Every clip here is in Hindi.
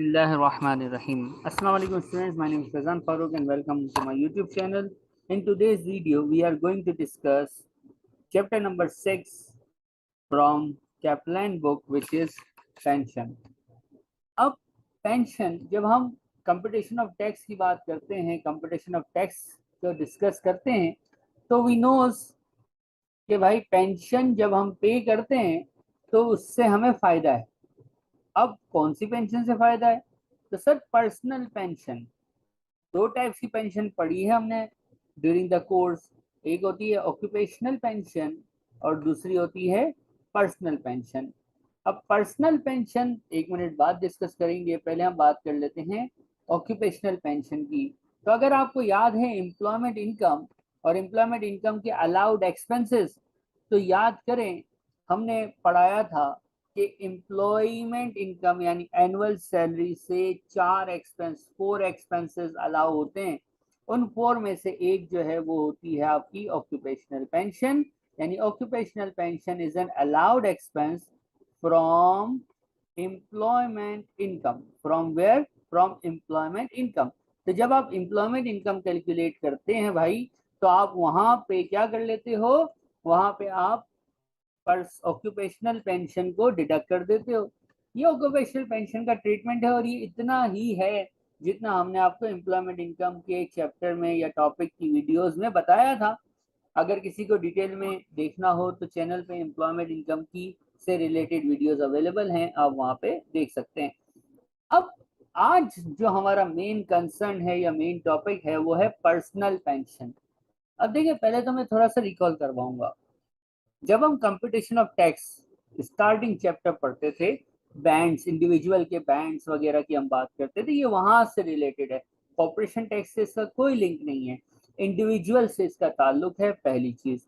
Bismillahirrahmanirrahim. Assalamu alaikum students, my name is Fazan Farooq and welcome to my YouTube channel. In today's video, we are going to discuss chapter number 6 from Kaplan book, which is pension. अब पेंशन, जब हम कंप्यूटेशन ऑफ टैक्स की बात करते हैं, कंप्यूटेशन ऑफ टैक्स जो डिस्कस करते हैं, तो वी नोज कि भाई पेंशन जब हम पे करते हैं तो उससे हमें फायदा है। अब कौन सी पेंशन से फायदा है? तो सर पर्सनल पेंशन, दो टाइप्स की पेंशन पढ़ी है हमने ड्यूरिंग द कोर्स। एक होती है ऑक्यूपेशनल पेंशन और दूसरी होती है पर्सनल पेंशन। अब पर्सनल पेंशन 1 मिनट बाद डिस्कस करेंगे, पहले हम बात कर लेते हैं ऑक्यूपेशनल पेंशन की। तो अगर आपको याद है एम्प्लॉयमेंट इनकम और एम्प्लॉयमेंट इनकम के अलाउड एक्सपेंसेस, तो याद करें हमने पढ़ाया था कि एम्प्लॉयमेंट इनकम यानी एनुअल सैलरी से 4 एक्सपेंसेस अलाउ होते हैं। उन 4 में से एक जो है वो होती है आपकी ऑक्यूपेशनल पेंशन, यानी occupational pension is an allowed expense from employment income. From where? From employment income. तो जब आप एम्प्लॉयमेंट इनकम कैलकुलेट करते हैं भाई, तो आप वहां पे क्या कर लेते हो, वहां पे आप ऑक्यूपेशनल पेंशन को डिडक्ट कर देते हो। ये ऑक्यूपेशनल पेंशन का ट्रीटमेंट है और ये इतना ही है जितना हमने आपको एम्प्लॉयमेंट इनकम के चैप्टर में या टॉपिक की वीडियोस में बताया था। अगर किसी को डिटेल में देखना हो तो चैनल पे एम्प्लॉयमेंट इनकम की से रिलेटेड वीडियोस अवेलेबल हैं, आप वहां पे देख सकते हैं। अब आज जो हमारा मेन कंसर्न है या मेन टॉपिक है वो है पर्सनल पेंशन। अब देखिए, पहले तो मैं थोड़ा सा रिकॉल करवाऊंगा। जब हम computation of tax starting chapter पढ़ते थे, बैंड्स, इंडिविजुअल के बैंड्स वगैरह की हम बात करते थे, ये वहां से रिलेटेड है। कॉर्पोरेशन टैक्स से इसका कोई लिंक नहीं है, इंडिविजुअल से इसका ताल्लुक है। पहली चीज,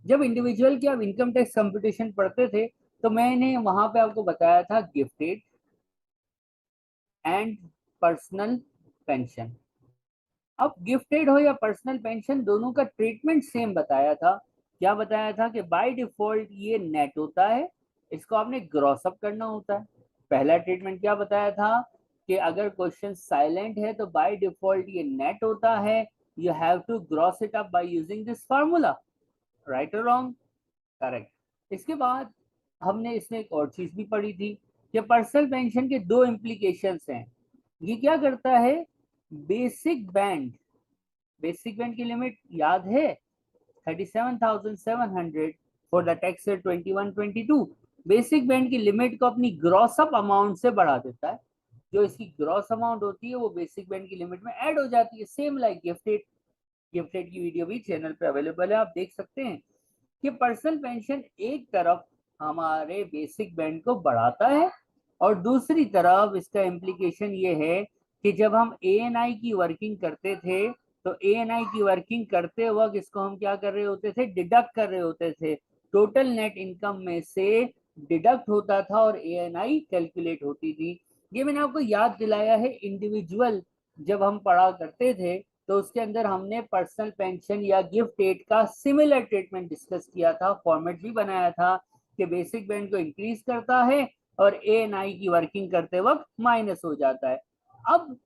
जब इंडिविजुअल की आप इनकम टैक्स कंप्यूटेशन पढ़ते थे तो मैंने वहां पे आपको बताया था गिफ्टेड एंड पर्सनल पेंशन। अब गिफ्टेड हो या पर्सनल पेंशन, दोनों का ट्रीटमेंट सेम बताया था। क्या बताया था कि बाय डिफॉल्ट ये नेट होता है, इसको आपने ग्रॉस अप करना होता है। पहला ट्रीटमेंट क्या बताया था कि अगर क्वेश्चन साइलेंट है तो बाय डिफॉल्ट ये नेट होता है, you have to gross it up by using this formula. Right और रॉन्ग? करेक्ट। इसके बाद हमने इसमें एक और चीज भी पढ़ी थी कि पर्सनल पेंशन के दो इम्प्लीकेशंस हैं। ये क्या करता है, बेसिक बैंड, बेसिक बैंड की लिमिट याद है 37,700 for the tax year 21-22। Basic band की लिमिट को अपनी ग्रॉस अप अमाउंट से बढ़ा देता है। जो इसकी ग्रॉस अमाउंट होती है वो बेसिक बैंड की लिमिट में ऐड हो जाती है। Same like gifted. गिफ्टेड की वीडियो भी चैनल पे अवेलेबल है, आप देख सकते हैं कि पर्सनल पेंशन एक तरफ हमारे बेसिक बैंड को बढ़ाता है और दूसरी तरफ इसका इम्प्लीकेशन ये है कि जब हम एएनआई की वर्किंग करते थे तो एएनआई की वर्किंग करते वक्त इसको हम क्या कर रहे होते थे, डिडक्ट कर रहे होते थे। टोटल नेट इनकम में से डिडक्ट होता था और एएनआई कैलकुलेट होती थी। ये मैंने आपको याद दिलाया है। इंडिविजुअल जब हम पढ़ा करते थे तो उसके अंदर हमने पर्सनल पेंशन या गिफ्ट एड का सिमिलर ट्रीटमेंट डिस्कस किया था, फॉर्मेट भी बनाया था कि बेसिक बैंड को इंक्रीज करता है और एएनआई की वर्किंग करते वक्त माइनस हो जाता है। अब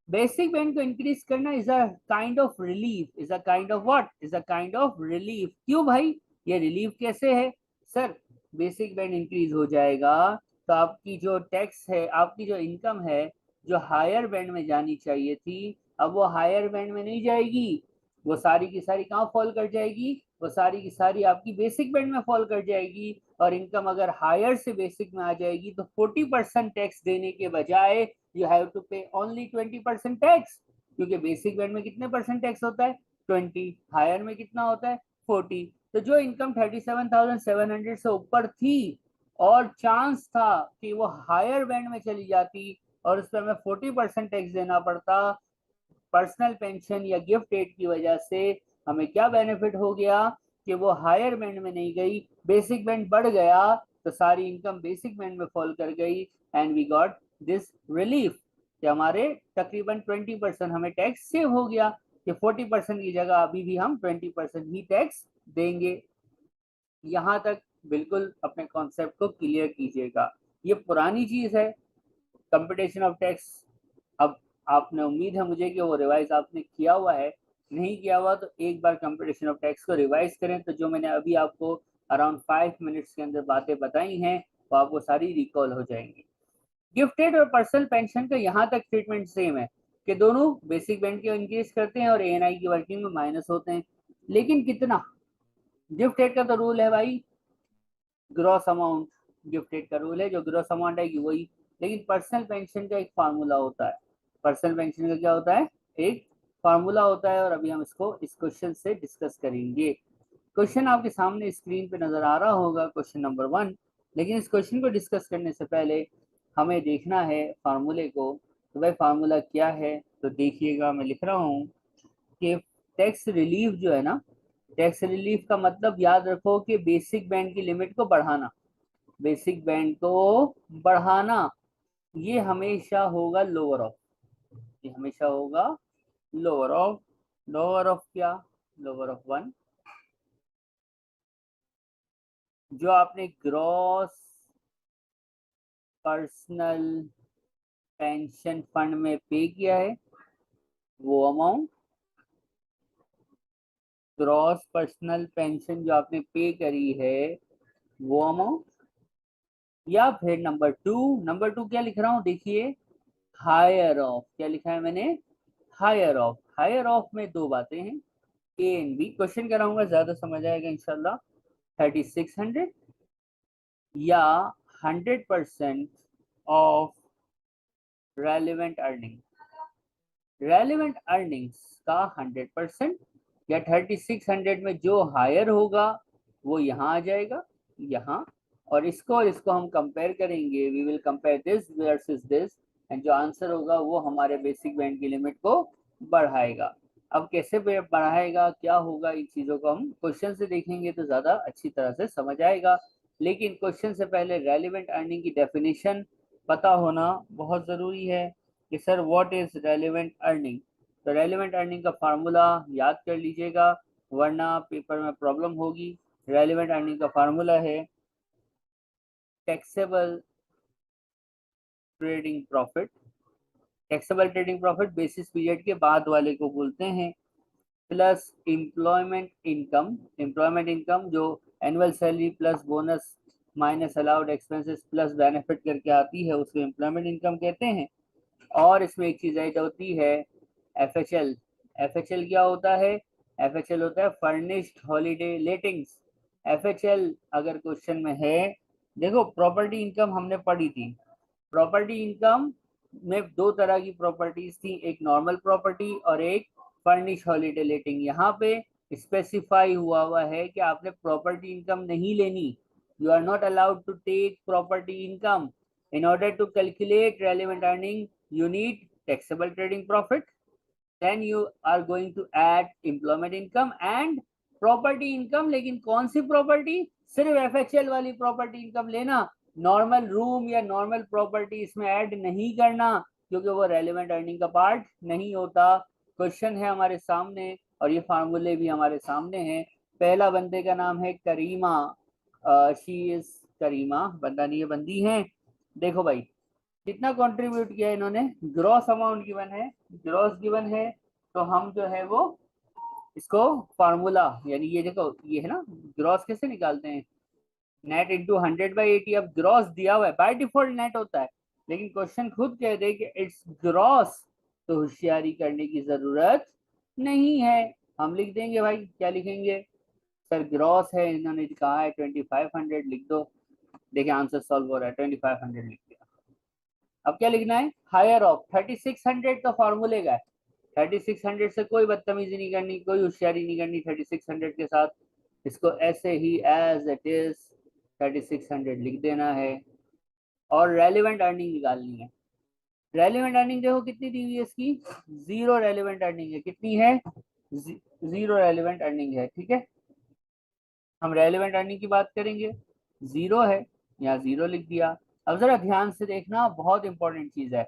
बेसिक बैंड को इंक्रीज करना is a kind of relief, is a kind of what, is a kind of relief. क्यों भाई, ये रिलीफ कैसे है? सर बेसिक बैंड इंक्रीज हो जाएगा तो आपकी जो टैक्स है, आपकी जो इनकम है, जो हायर बैंड में जानी चाहिए थी, अब वो हायर बैंड में नहीं जाएगी, वो सारी की सारी कहाँ फॉल कर जाएगी, वो सारी की सारी आपकी बेसिक बैंड में फॉल कर जाएगी। और इनकम अगर हायर से बेसिक में आ जाएगी तो 40% टैक्स देने के बजाय यू हैव टू पे ओनली 20% टैक्स, क्योंकि बेसिक बैंड में कितने परसेंट टैक्स होता है, 20, हायर में कितना होता है, 40। तो जो इनकम 37,700 से ऊपर थी और चांस था कि वो हायर बैंड में चली जाती और उस पर हमें 40% टैक्स देना पड़ता, पर्सनल पेंशन या गिफ्ट एड की वजह से हमें क्या बेनिफिट हो गया कि वो हायर बैंड में नहीं गई, बेसिक बैंड बढ़ गया तो सारी इनकम बेसिक बैंड में फॉल कर गई and we got this relief कि हमारे तकरीबन 20% हमें टैक्स सेव हो गया कि 40% की जगह अभी भी हम 20% ही टैक्स देंगे। यहाँ तक बिल्कुल अपने कॉन्सेप्ट को क्लियर कीजिएगा। ये पुरानी चीज है, कंप्यूटेशन ऑफ टैक्स, अब आपने उम्मीद है मुझे कि वो रिवाइज आपने किया हुआ है, नहीं किया हुआ तो एक बार कंप्यूटेशन ऑफ टैक्स को रिवाइज करें, तो जो मैंने अभी आपको अराउंड 5 मिनट्स के अंदर बातें बताई हैं वो आपको सारी रिकॉल हो जाएंगी। गिफ्टेड और पर्सनल पेंशन का यहाँ तक ट्रीटमेंट सेम है कि दोनों बेसिक बैंड के इंक्रीज करते हैं और एएनआई की वर्किंग में माइनस होते हैं, लेकिन कितना। गिफ्टेड का तो रूल है भाई ग्रॉस अमाउंट, गिफ्टेड का रूल है जो ग्रॉस अमाउंट आएगी वही, लेकिन पर्सनल पेंशन का एक फार्मूला होता है। पर्सनल पेंशन का क्या होता है, एक फार्मूला होता है, और अभी हम इसको इस क्वेश्चन से डिस्कस करेंगे। क्वेश्चन आपके सामने स्क्रीन पे नजर आ रहा होगा, क्वेश्चन नंबर 1। लेकिन इस क्वेश्चन को डिस्कस करने से पहले हमें देखना है फार्मूले को। तो भाई फार्मूला क्या है, तो देखिएगा मैं लिख रहा हूँ कि टैक्स रिलीफ जो है ना, टैक्स रिलीफ का मतलब याद रखो कि बेसिक बैंड की लिमिट को बढ़ाना, बेसिक बैंड को बढ़ाना, ये हमेशा होगा लोअर ऑफ, ये हमेशा होगा लोअर ऑफ, लोअर ऑफ क्या, लोअर ऑफ 1। जो आपने ग्रॉस पर्सनल पेंशन फंड में पे किया है वो अमाउंट, ग्रॉस पर्सनल पेंशन जो आपने पे करी है वो अमाउंट, या फिर नंबर टू क्या लिख रहा हूं देखिए, हायर ऑफ, क्या लिखा है मैंने, हायर ऑफ। हायर ऑफ में दो बातें हैं, ए एंड बी, क्वेश्चन कराऊंगा ज्यादा समझ आएगा इंशाल्लाह। 3600 या 100% of relevant earning, relevant earnings का 100%, या 3600 में जो हायर होगा वो यहाँ आ जाएगा, यहाँ, और इसको हम कंपेयर करेंगे, we will compare this versus this, and जो आंसर होगा वो हमारे बेसिक बैंड की लिमिट को बढ़ाएगा। अब कैसे बढ़ाएगा, क्या होगा, इन चीजों को हम क्वेश्चन से देखेंगे तो ज्यादा अच्छी तरह से समझ आएगा। लेकिन क्वेश्चन से पहले रेलिवेंट अर्निंग की डेफिनेशन पता होना बहुत जरूरी है कि sir what is relevant earning. तो रेलिवेंट अर्निंग का फार्मूला याद कर लीजिएगा वरना पेपर में प्रॉब्लम होगी। रेलिवेंट अर्निंग का फार्मूला है taxable trading profit, taxable trading profit basis period के बाद वाले को बोलते हैं, plus employment income, employment income जो annual salary plus bonus minus allowed expenses plus benefit करके आती है उसको एम्प्लॉयमेंट इनकम कहते हैं। और इसमें एक चीज ऐड होती है एफएचएल। एफएचएल क्या होता है, एफएचएल होता है फर्निश्ड हॉलीडे लेटिंग्स। एफएचएल अगर क्वेश्चन में है, देखो प्रॉपर्टी इनकम हमने पढ़ी थी, प्रॉपर्टी इनकम में दो तरह की प्रॉपर्टीज थी, एक नॉर्मल प्रॉपर्टी और एक फर्निश हॉलीडे लेटिंग। यहाँ पे स्पेसिफाई हुआ है कि आपने प्रॉपर्टी इनकम नहीं लेनी, you are not allowed to take property income. In order to calculate relevant earning you need taxable trading profit, then you are going to add employment income and property income। लेकिन कौन सी प्रॉपर्टी, सिर्फ एफएचएल वाली प्रॉपर्टी इनकम लेना, नॉर्मल रूम या नॉर्मल प्रॉपर्टी इसमें ऐड नहीं करना क्योंकि वो रेलिवेंट अर्निंग का पार्ट नहीं होता। क्वेश्चन है हमारे सामने और ये फार्मूले भी हमारे सामने हैं। पहला बंदे का नाम है करीमा, शी इज करीमा, बंदा नहीं है बंदी है। देखो भाई कितना कंट्रीब्यूट किया इन्होंने, ग्रॉस अमाउंट गिवन है, ग्रॉस गिवन है, तो हम जो है वो इसको फार्मूला, यानी ये देखो ये है ना, ग्रॉस कैसे निकालते हैं, नेट इंटू 100/80। अब ग्रॉस दिया हुआ है, बाय डिफॉल्ट नेट होता है, लेकिन क्वेश्चन खुद कह दे कि इट्स ग्रॉस, तो होशियारी करने की जरूरत नहीं है, हम लिख देंगे भाई, क्या लिखेंगे, सर ग्रॉस है, इन्होंने कहा है 2500 लिख दो। देखिए आंसर सॉल्व हो रहा है, 2500 लिख दिया। अब क्या लिखना है, हायर ऑफ 3600 तो फॉर्मूले का है, 3600 से कोई बदतमीजी नहीं करनी, कोई होशियारी नहीं करनी 3600 के साथ, इसको ऐसे ही एज इट इज 3600 लिख देना है और रेलिवेंट अर्निंग निकालनी है। रेलिवेंट अर्निंग देखो कितनी दी हुई है इसकी, जीरो रेलिवेंट अर्निंग है, कितनी है, जीरो रेलिवेंट अर्निंग है, ठीक है। हम रेलिवेंट अर्निंग की बात करेंगे, जीरो है, यहाँ जीरो लिख दिया। अब जरा ध्यान से देखना, बहुत इंपॉर्टेंट चीज है,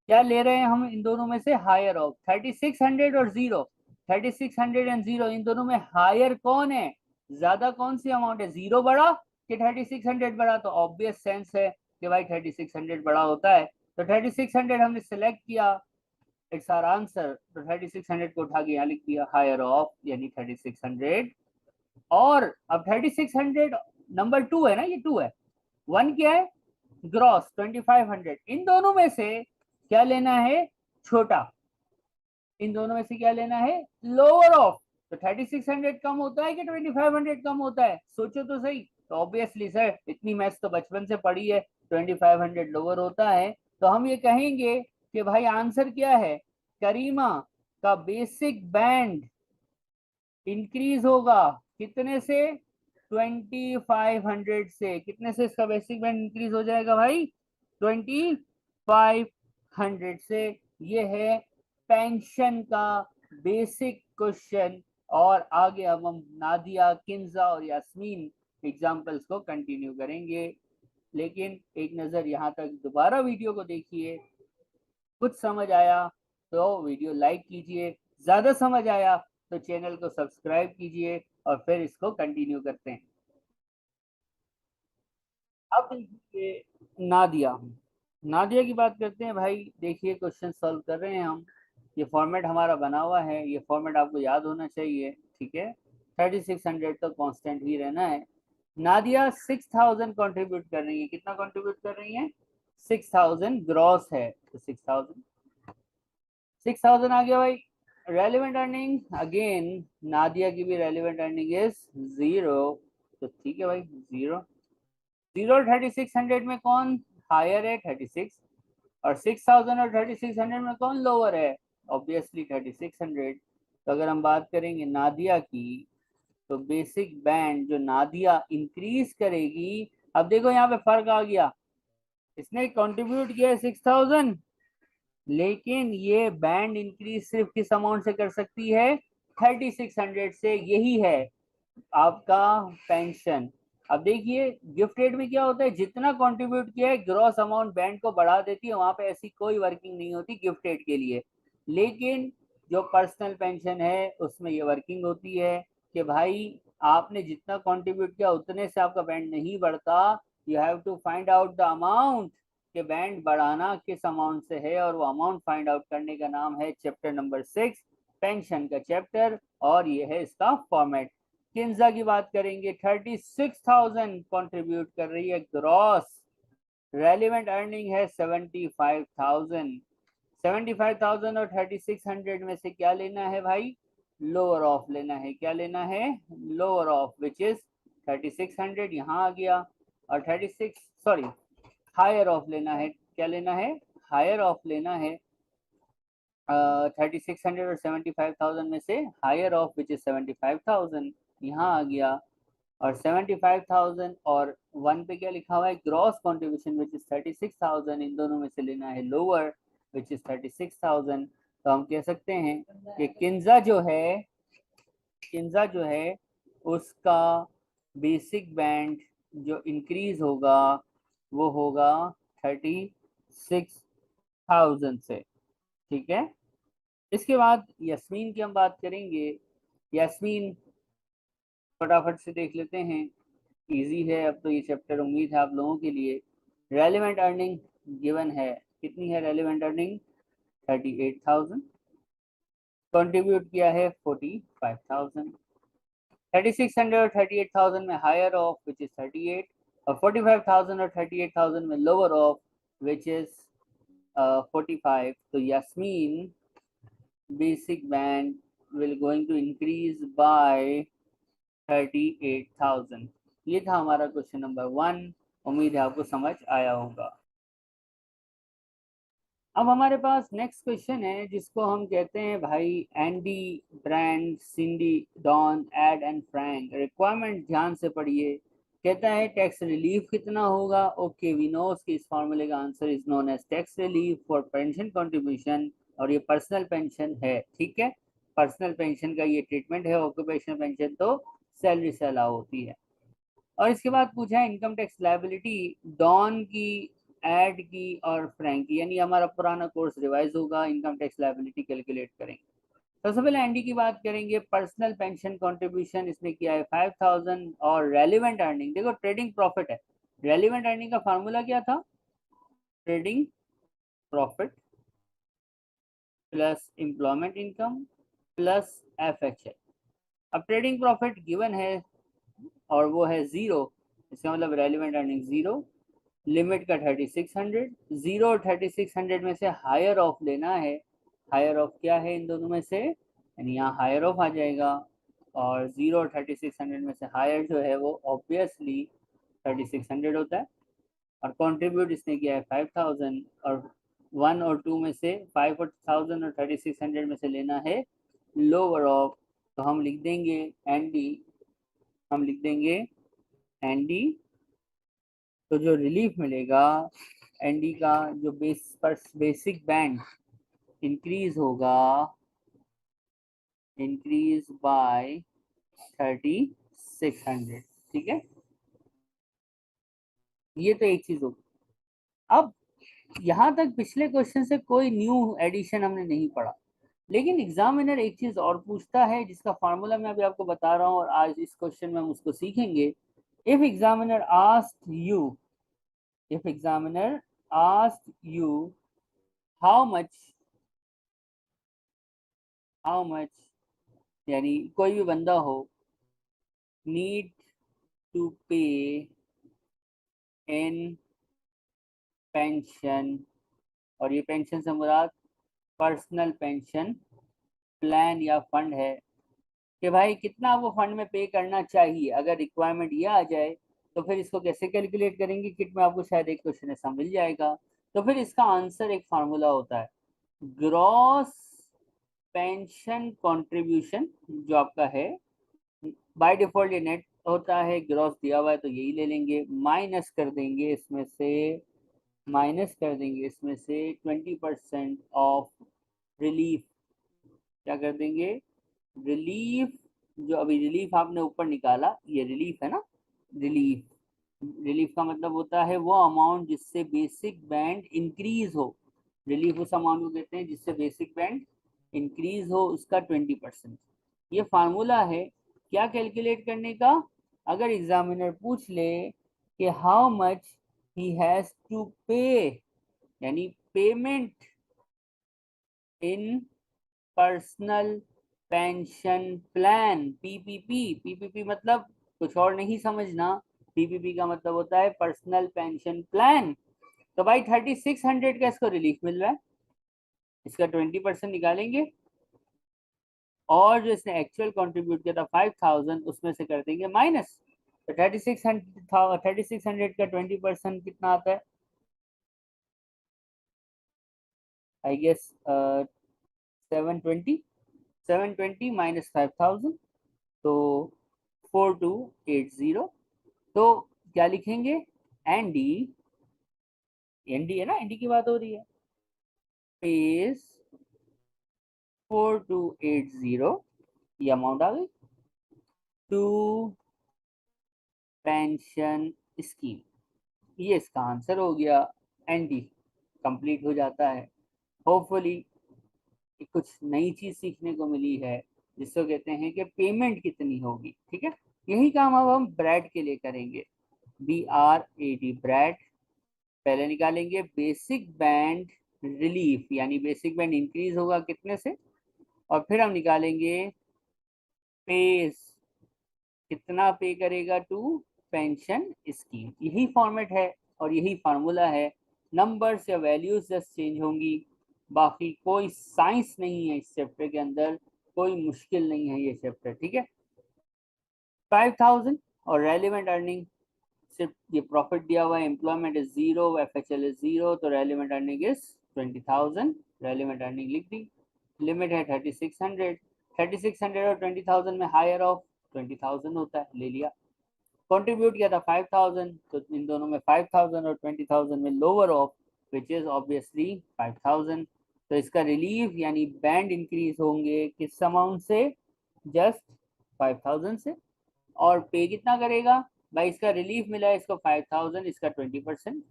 क्या ले रहे हैं हम इन दोनों में से, हायर ऑफ 3600 और जीरो, 3600 एंड जीरो, इन दोनों में हायर कौन है, ज्यादा कौन सी अमाउंट है, जीरो बड़ा कि 3600 बड़ा, तो ऑब्वियस सेंस है कि भाई 3600 बड़ा होता है। तो 3600 हमने सेलेक्ट किया, इट्स आवर आंसर। तो 3600 को उठा के यहाँ लिख दिया हायर ऑफ, यानी 3600। और अब 3600 नंबर 2 है ना, ये 2 है, 1 क्या है, ग्रॉस 2500। इन दोनों में से क्या लेना है, छोटा। इन दोनों में से क्या लेना है, लोअर ऑफ। तो 3600 कम होता है कि 2500 कम होता है, सोचो तो सही। तो ऑब्वियसली सर, इतनी मैथ्स तो बचपन से पढ़ी है, 2500 लोअर होता है। तो हम ये कहेंगे कि भाई आंसर क्या है, करीमा का बेसिक बैंड इंक्रीज होगा कितने से, 2500 से। कितने से इसका बेसिक बैंड इंक्रीज हो जाएगा भाई, 2500 से। ये है पेंशन का बेसिक क्वेश्चन। और आगे अब हम नादिया, किंजा और यास्मीन एग्जाम्पल्स को कंटिन्यू करेंगे। लेकिन एक नज़र यहाँ तक दोबारा वीडियो को देखिए, कुछ समझ आया तो वीडियो लाइक कीजिए, ज़्यादा समझ आया तो चैनल को सब्सक्राइब कीजिए, और फिर इसको कंटिन्यू करते हैं। अब देखिए नादिया, नादिया की बात करते हैं भाई। देखिए क्वेश्चन सॉल्व कर रहे हैं हम, ये फॉर्मेट हमारा बना हुआ है, ये फॉर्मेट आपको याद होना चाहिए, ठीक है। 3600 तो कांस्टेंट ही रहना है। नादिया 6000 कंट्रीब्यूट कर रही है, कितना कंट्रीब्यूट कर रही है, 6000 ग्रॉस है, तो 6000 आ गया भाई। रेलिवेंट अर्निंग अगेन, नादिया की भी रेलिवेंट अर्निंग इज 0, तो ठीक है भाई, 0। 0 और 3600 में कौन हायर है, 36। और 6000 और 3600 में कौन लोअर है, ऑब्वियसली 3600। तो अगर हम बात करेंगे नादिया की, तो बेसिक बैंड जो नादिया इंक्रीज करेगी, अब देखो यहाँ पे फर्क आ गया, इसने कंट्रीब्यूट किया है 6000, लेकिन ये बैंड इंक्रीज सिर्फ किस अमाउंट से कर सकती है, 3600 से। यही है आपका पेंशन। अब देखिए गिफ्ट रेट में क्या होता है, जितना कंट्रीब्यूट किया है ग्रॉस अमाउंट बैंड को बढ़ा देती है, वहां पे ऐसी कोई वर्किंग नहीं होती गिफ्ट रेट के लिए। लेकिन जो पर्सनल पेंशन है उसमें ये वर्किंग होती है कि भाई आपने जितना कंट्रीब्यूट किया उतने से आपका बैंड नहीं बढ़ता, you have to find out the amount कि बैंड बढ़ाना किस अमाउंट से है, और वो अमाउंट फाइंड आउट करने का नाम है चैप्टर नंबर 6, पेंशन का चैप्टर, और ये है इसका फॉर्मेट। किंजा की बात करेंगे, 36,000 कंट्रीब्यूट कर रही है ग्रॉस, रेलिवेंट अर्निंग है 75,000। 75,000 और 3600 में से क्या लेना है भाई, लोअर ऑफ लेना है। क्या लेना है, लोअर ऑफ, विच इज 3600, यहाँ आ गया। और 36, सॉरी, हायर ऑफ लेना है। क्या लेना है, हायर ऑफ लेना है। 3600 और 75,000 में से हायर ऑफ विच इज 75,000, यहाँ आ गया। और 75,000 और 1 पे क्या लिखा हुआ है, ग्रॉस कॉन्ट्रीब्यूशन विच इज 36,000, इन दोनों में से लेना है लोअर विच इज 36,000। तो हम कह सकते हैं कि किंजा जो है उसका बेसिक बैंड जो इंक्रीज होगा वो होगा 36,000 से, ठीक है। इसके बाद यस्मीन की हम बात करेंगे। यस्मीन फटाफट से देख लेते हैं, इजी है अब तो ये चैप्टर, उम्मीद है आप लोगों के लिए। रेलिवेंट अर्निंग गिवन है, कितनी है रेलिवेंट अर्निंग, 38,000। कंट्रीब्यूट किया है 45,000। 3600 और 38,000 में हायर ऑफ विच इज 38, और 45,000 और 38,000 में लोअर ऑफ विच इज 45। तो Yasmin basic band will going to increase by 38,000। ये था हमारा क्वेश्चन नंबर 1, उम्मीद है आपको समझ आया होगा। अब हमारे पास नेक्स्ट क्वेश्चन है जिसको हम कहते हैं भाई, Andy, Brad, Cindy, Don, Ed and Frank. Requirement ध्यान से पढ़िए। कहता है टैक्स रिलीफ कितना होगा, ओके वी नो कि इस फॉर्मूले का answer is known as tax relief for pension contribution, और ये पर्सनल पेंशन है, ठीक है। पर्सनल पेंशन का ये ट्रीटमेंट है, ऑक्यूपेशनल पेंशन तो सैलरी से अलाउ होती है। और इसके बाद पूछा है इनकम टैक्स लायबिलिटी डॉन की, एड की और फ्रैंक की, यानी हमारा पुराना कोर्स रिवाइज होगा, इनकम टैक्स लायबिलिटी कैलकुलेट करेंगे। सबसे पहले एनडी की बात करेंगे। पर्सनल पेंशन कंट्रीब्यूशन इसमें किया है 5,000, और रेलिवेंट अर्निंग देखो ट्रेडिंग प्रॉफिट है। रेलिवेंट अर्निंग का फार्मूला क्या था, trading profit plus employment income plus FHL। अब ट्रेडिंग प्रॉफिट गिवन है और वो है जीरो, इसका मतलब रेलिवेंट अर्निंग जीरो, लिमिट का 3600, जीरो और 3600 में से हायर ऑफ लेना है। हायर ऑफ क्या है इन दोनों में से, यानी यहाँ हायर ऑफ आ जाएगा, और जीरो और 3600 में से हायर जो है वो ऑब्वियसली 3600 होता है। और कंट्रीब्यूट इसने किया है 5000, और 1 और 2 में से 5000 और 3600 में से लेना है लोअर ऑफ, तो हम लिख देंगे एनडी, हम लिख देंगे एनडी। तो जो रिलीफ मिलेगा एनडी का, जो बेसिक बैंड इंक्रीज होगा, इंक्रीज बाय 3600, ठीक है। ये तो एक चीज होगी। अब यहाँ तक पिछले क्वेश्चन से कोई न्यू एडिशन हमने नहीं पढ़ा, लेकिन एग्जामिनर एक चीज और पूछता है जिसका फार्मूला मैं अभी आपको बता रहा हूँ, और आज इस क्वेश्चन में हम उसको सीखेंगे। If examiner asked you, if examiner asked you how much यानी कोई भी बंदा हो need to pay in pension, और ये पेंशन से मुराद पर्सनल पेंशन प्लान या फंड है, कि भाई कितना वो फंड में पे करना चाहिए, अगर रिक्वायरमेंट ये आ जाए तो फिर इसको कैसे कैलकुलेट करेंगे। किट में आपको शायद एक क्वेश्चन ऐसा मिल जाएगा। तो फिर इसका आंसर एक फार्मूला होता है, ग्रॉस पेंशन कंट्रीब्यूशन जो आपका है, बाय डिफॉल्ट ये नेट होता है, ग्रॉस दिया हुआ है तो यही ले लेंगे, माइनस कर देंगे इसमें से, माइनस कर देंगे इसमें से 20% ऑफ रिलीफ। क्या कर देंगे, रिलीफ, जो अभी रिलीफ आपने ऊपर निकाला ये रिलीफ है ना, रिलीफ, रिलीफ का मतलब होता है वो अमाउंट जिससे बेसिक बैंड इंक्रीज हो। रिलीफ उस अमाउंट को कहते हैं जिससे बेसिक बैंड इंक्रीज हो, उसका 20%। ये फार्मूला है क्या कैलकुलेट करने का, अगर एग्जामिनर पूछ ले कि how much he has to pay, यानी payment in personal pension plan, PPP. PPP मतलब कुछ और नहीं समझना, पीपीपी का मतलब होता है पर्सनल पेंशन प्लान। तो भाई 3600 का इसको रिलीफ मिल रहा है, इसका 20% निकालेंगे, और जो इसने एक्चुअल कंट्रीब्यूट किया था 5000 उसमें से कर देंगे माइनस। तो 3600 का 20% कितना आता है, आई गेस 720, 720 माइनस 5000, तो 4280। तो क्या लिखेंगे, एनडी, एनडी है ना, एनडी की बात हो रही है, पेज 4280, ये अमाउंट आ गई टू पेंशन स्कीम, ये इसका आंसर हो गया। एनडी कंप्लीट हो जाता है। होपफुली कुछ नई चीज सीखने को मिली है, जिसको कहते हैं कि पेमेंट कितनी होगी, ठीक है। यही काम अब हम ब्रैड के लिए करेंगे, BRAD, ब्रैड। पहले निकालेंगे बेसिक बैंड रिलीफ, यानी बेसिक बैंड इंक्रीज होगा कितने से, और फिर हम निकालेंगे पेज, कितना पे करेगा टू पेंशन स्कीम। यही फॉर्मेट है और यही फार्मूला है, नंबर्स या वैल्यूज जस्ट चेंज होंगी, बाकी कोई साइंस नहीं है इस चैप्टर के अंदर, कोई मुश्किल नहीं है ये चैप्टर, ठीक है। 5000 और रेलिवेंट अर्निंग, सिर्फ ये प्रॉफिट दिया हुआ है, employment is zero, FHL is zero, तो relevant earning is 20000, relevant earning लिख दी, लिमिट है 3600, 3600 और 20000 में हायर ऑफ 20000 होता है, ले लिया। कंट्रीब्यूट किया था 5000, तो इन दोनों में 5000 और 20000 में lower of which is obviously 5000। तो इसका रिलीफ यानी बैंड इंक्रीज होंगे किस अमाउंट से, जस्ट 5000 से। और पे कितना करेगा भाई, इसका रिलीफ मिला है इसको 5000, इसका 20%,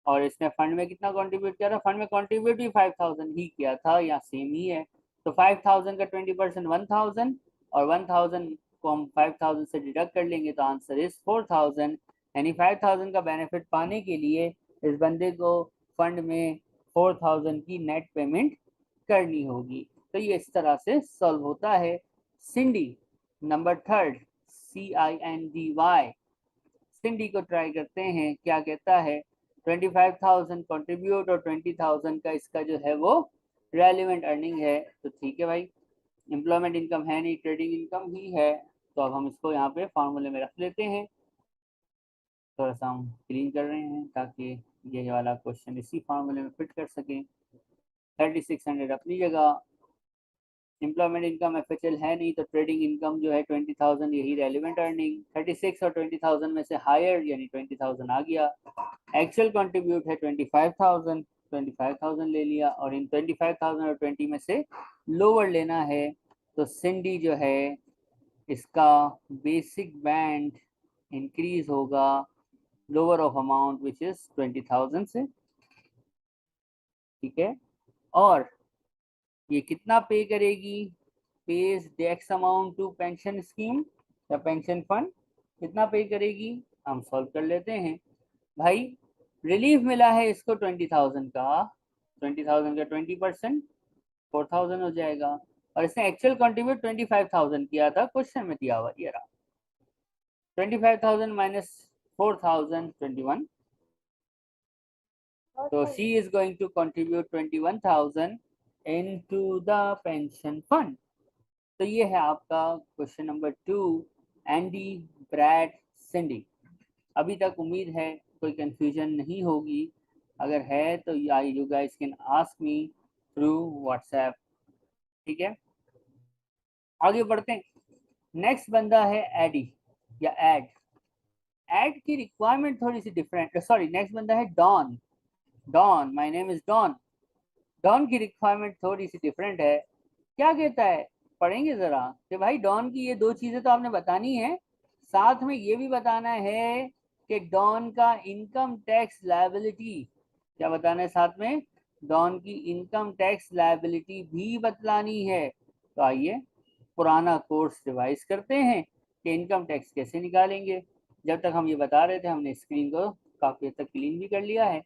और इसने फंड में कितना कंट्रीब्यूट किया था, फंड में कंट्रीब्यूट भी 5000 ही किया था, या सेम ही है। तो 5000 का 20% 1000, और 1000 को हम 5000 से डिडक्ट कर लेंगे तो आंसर इज 4000। यानी 5000 का बेनिफिट पाने के लिए इस बंदे को फंड में 4000 की नेट पेमेंट करनी होगी। तो ये इस तरह से सॉल्व होता है। सिंडी नंबर थर्ड, CINDY, सिंडी को ट्राई करते हैं, क्या कहता है 25,000 कंट्रीब्यूट और 20,000 का इसका जो है वो रेलिवेंट अर्निंग है। तो ठीक है भाई, एम्प्लॉयमेंट इनकम है नहीं, ट्रेडिंग इनकम ही है। तो अब हम इसको यहाँ पे फॉर्मूले में रख लेते हैं। थोड़ा सा हम क्लीन कर रहे हैं ताकि ये वाला क्वेश्चन इसी फॉर्मूले में फिट कर सकें। 3600 अपनी जगह, एम्प्लॉयमेंट इनकम FHL है नहीं, तो ट्रेडिंग इनकम जो है 20,000 यही रेलिवेंट अर्निंग। 36 और 20,000 में से हायर यानी 20,000 आ गया। एक्चुअल कंट्रीब्यूट है 25,000, 25,000 ले लिया, और इन 25,000 और 20 में से लोअर लेना है। तो सिंडी जो है इसका बेसिक बैंड इंक्रीज होगा lower of amount which is 20,000 से, ठीक है। और ये कितना पे करेगी, पेज डेक्स अमाउंट टू पेंशन स्कीम या पेंशन फंड, कितना पे करेगी हम सॉल्व कर लेते हैं। भाई रिलीफ मिला है इसको 20,000 का, 20,000 का 20% 4,000 हो जाएगा, और इसने एक्चुअल कंट्रीब्यूट 25,000 किया था, क्वेश्चन में दिया हुआ ये रहा। 25,000 minus 4,000 21, so she is going to contribute 21,000 into the pension fund। तो ये है आपका क्वेश्चन नंबर 2, एंडी, ब्रैड, सिंडी। अभी तक उम्मीद है कोई कंफ्यूजन नहीं होगी, अगर है तो you guys can ask me through WhatsApp, ठीक है। आगे बढ़ते हैं। नेक्स्ट बंदा है एडी या एड। एड की रिक्वायरमेंट थोड़ी सी डिफरेंट, सॉरी नेक्स्ट बंदा है Don. Don, my name is Don. Don की रिक्वायरमेंट थोड़ी सी डिफरेंट है। क्या कहता है, पढ़ेंगे जरा कि भाई डॉन की ये दो चीजें तो आपने बतानी है, साथ में ये भी बताना है कि डॉन का इनकम टैक्स लायबिलिटी, क्या बताना है साथ में, डॉन की इनकम टैक्स लायबिलिटी भी बतलानी है। तो आइए पुराना कोर्स रिवाइज करते हैं कि इनकम टैक्स कैसे निकालेंगे। जब तक हम ये बता रहे थे हमने स्क्रीन को काफी हद तक क्लीन भी कर लिया है,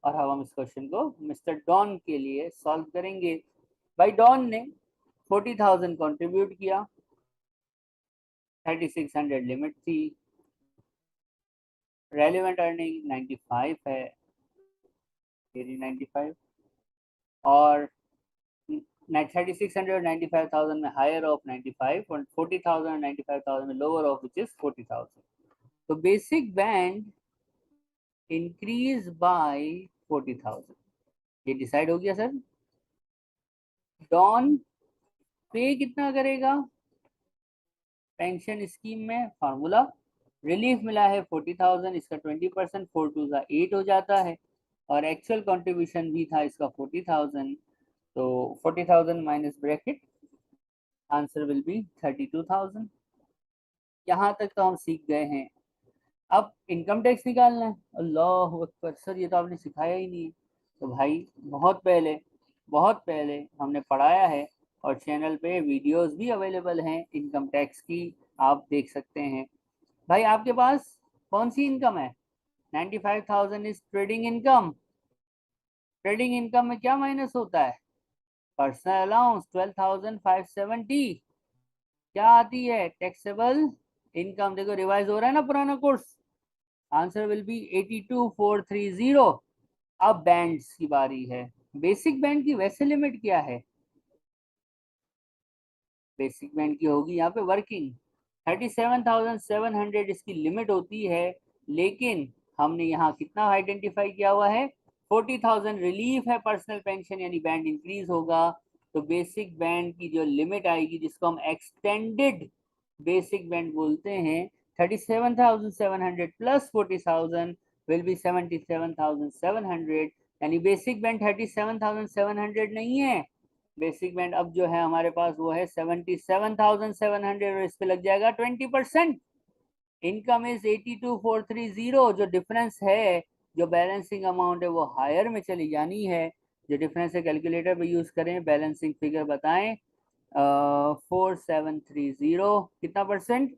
और अब हम इस क्वेश्चन को मिस्टर डॉन के लिए सॉल्व करेंगे। भाई डॉन ने 40,000 कंट्रीब्यूट किया, 3600 लिमिट थी, रेलिवेंट अर्निंग 95 है, 95, और 3600 और 95,000 में हायर ऑफ 95, और 40,000 और 95,000 में लोअर ऑफ विच इज 40,000। तो बेसिक बैंड इंक्रीज बाय 40,000, ये डिसाइड हो गया सर। डॉन पे कितना करेगा पेंशन स्कीम में, फार्मूला रिलीफ मिला है 40,000, इसका 20%, 4 2 8 हो जाता है, और एक्चुअल कंट्रीब्यूशन भी था इसका 40,000, तो 40,000 minus bracket, answer will be 32,000। यहाँ तक तो हम सीख गए हैं। अब इनकम टैक्स निकालना है, अल्लाह अकबर सर ये तो आपने सिखाया ही नहीं है। तो भाई बहुत पहले हमने पढ़ाया है, और चैनल पे वीडियोस भी अवेलेबल हैं इनकम टैक्स की, आप देख सकते हैं। भाई आपके पास कौन सी इनकम है, 95,000 is trading income. Trading income में क्या माइनस होता है, पर्सनल अलाउंस 12,570, क्या आती है टैक्सेबल इनकम। देखो रिवाइज हो रहा है ना पुराना कोर्स, आंसर विल बी 82,430। अब बैंड्स की बारी है। बेसिक बैंड की वैसे लिमिट क्या है, बेसिक बैंड की होगी यहाँ पे वर्किंग 37,700 इसकी लिमिट होती है, लेकिन हमने यहाँ कितना आइडेंटिफाई किया हुआ है, 40,000 रिलीफ है पर्सनल पेंशन, यानी बैंड इंक्रीज होगा। तो बेसिक बैंड की जो लिमिट आएगी, जिसको हम एक्सटेंडेड बेसिक बैंड बोलते हैं, 37,700 प्लस 40,000 विल बी 77,700, यानी बेसिक बैंड 37,700 नहीं है। बेसिक बैंड अब जो है हमारे पास वो है 77,700, और इस पे लग जाएगा 20%। इनकम इज 82,430, जो डिफरेंस है, जो बैलेंसिंग अमाउंट है वो हायर में चली जानी है। जो डिफरेंस है कैलकुलेटर पे यूज करें, बैलेंसिंग फिगर बताएं, 4730 कितना परसेंट,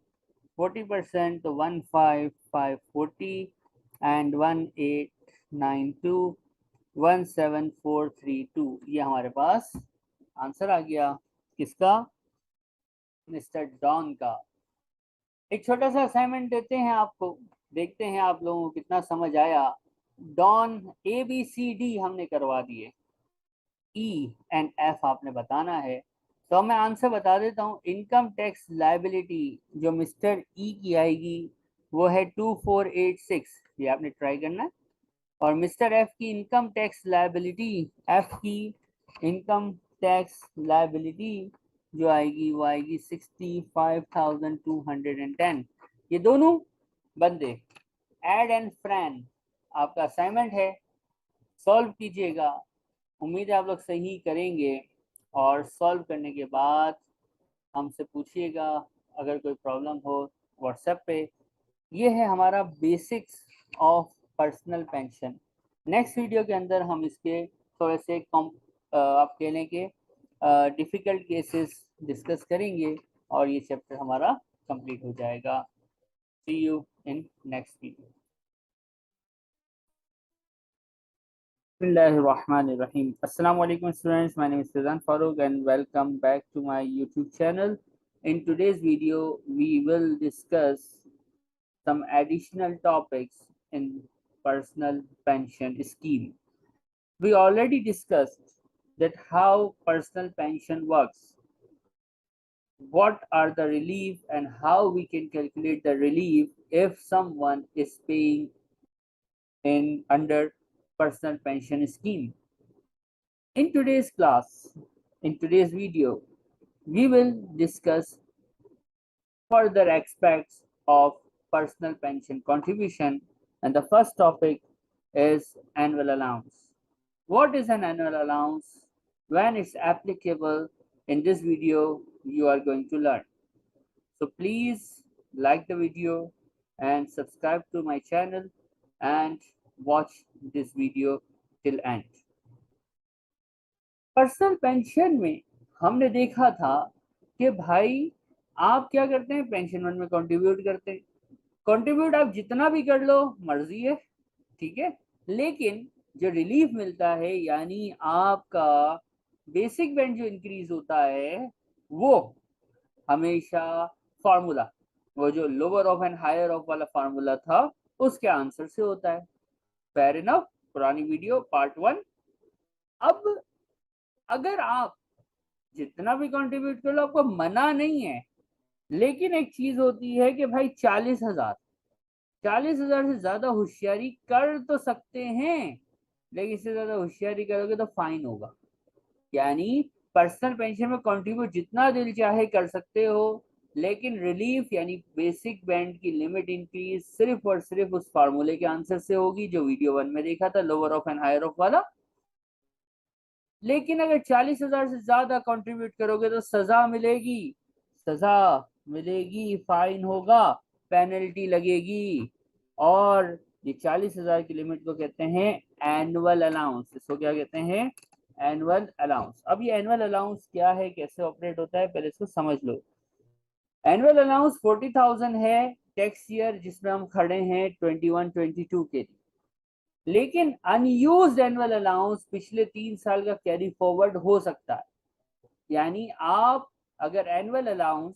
40%, तो 15,540 एंड 1892, 17432। ये हमारे पास आंसर आ गया किसका? मिस्टर डॉन का। एक छोटा सा असाइनमेंट देते हैं आपको, देखते हैं आप लोगों को कितना समझ आया। डॉन ABCD हमने करवा दिए, E and F आपने बताना है। तो मैं आंसर बता देता हूँ। इनकम टैक्स लायबिलिटी जो मिस्टर ई की आएगी वो है 2486, ये आपने ट्राई करना है। और मिस्टर एफ की इनकम टैक्स लायबिलिटी, एफ की इनकम टैक्स लायबिलिटी जो आएगी वो आएगी 65,210। ये दोनों बंदे एड एंड फ्रैन आपका असाइनमेंट है, सॉल्व कीजिएगा। उम्मीद है आप लोग सही करेंगे और सॉल्व करने के बाद हमसे पूछिएगा अगर कोई प्रॉब्लम हो व्हाट्सएप पे। ये है हमारा basics of personal pension. Next video के अंदर हम इसके थोड़े से आप कह लें कि डिफ़िकल्ट केसेस डिस्कस करेंगे और ये चैप्टर हमारा कंप्लीट हो जाएगा। See you in next video. Bismillahirrahmanirrahim. Assalamu alaikum students. My name is Fazan Farooq and welcome back to my YouTube channel. In today's video, we will discuss some additional topics in personal pension scheme. We already discussed that how personal pension works, what are the relief and how we can calculate the relief if someone is paying in under personal pension scheme. In today's class, in today's video, we will discuss further aspects of personal pension contribution, and the first topic is annual allowance. What is an annual allowance? When it's applicable? In this video, you are going to learn. So please like the video and subscribe to my channel and watch this video till end. Personal pension में हमने देखा था कि भाई आप क्या करते हैं, पेंशन फंड में कंट्रीब्यूट करते हैं। कंट्रीब्यूट आप जितना भी कर लो मर्जी है, ठीक है, लेकिन जो रिलीफ मिलता है यानी आपका बेसिक बेंच जो इंक्रीज होता है वो हमेशा फार्मूला, वो जो lower of and higher of वाला फार्मूला था उसके आंसर से होता है। फेयर इनफ, पुरानी वीडियो पार्ट 1। अब अगर आप जितना भी कंट्रीब्यूट कर लो आपको मना नहीं है, लेकिन एक चीज होती है कि भाई 40,000 से ज्यादा होशियारी कर तो सकते हैं, लेकिन इससे ज्यादा होशियारी करोगे तो फाइन होगा। यानी पर्सनल पेंशन में कंट्रीब्यूट जितना दिल चाहे कर सकते हो, लेकिन रिलीफ यानी बेसिक बैंड की लिमिट इंक्रीज सिर्फ और सिर्फ उस फार्मूले के आंसर से होगी जो वीडियो 1 में देखा था, lower of and higher of वाला। लेकिन अगर 40,000 से ज्यादा कंट्रीब्यूट करोगे तो सजा मिलेगी, फाइन होगा, पेनल्टी लगेगी। और ये 40,000 की लिमिट को कहते हैं एनुअल अलाउंस। इसको क्या कहते हैं? Annual allowance. अब ये एनुअल अलाउंस क्या है, कैसे ऑपरेट होता है, पहले इसको समझ लो। एनुअल अलाउंस 40,000 है टैक्स ईयर जिसमें हम खड़े हैं 21-22 के लिए, लेकिन अनयूज्ड एनुअल अलाउंस पिछले 3 साल का कैरी फॉरवर्ड हो सकता है। यानी आप अगर एनुअल अलाउंस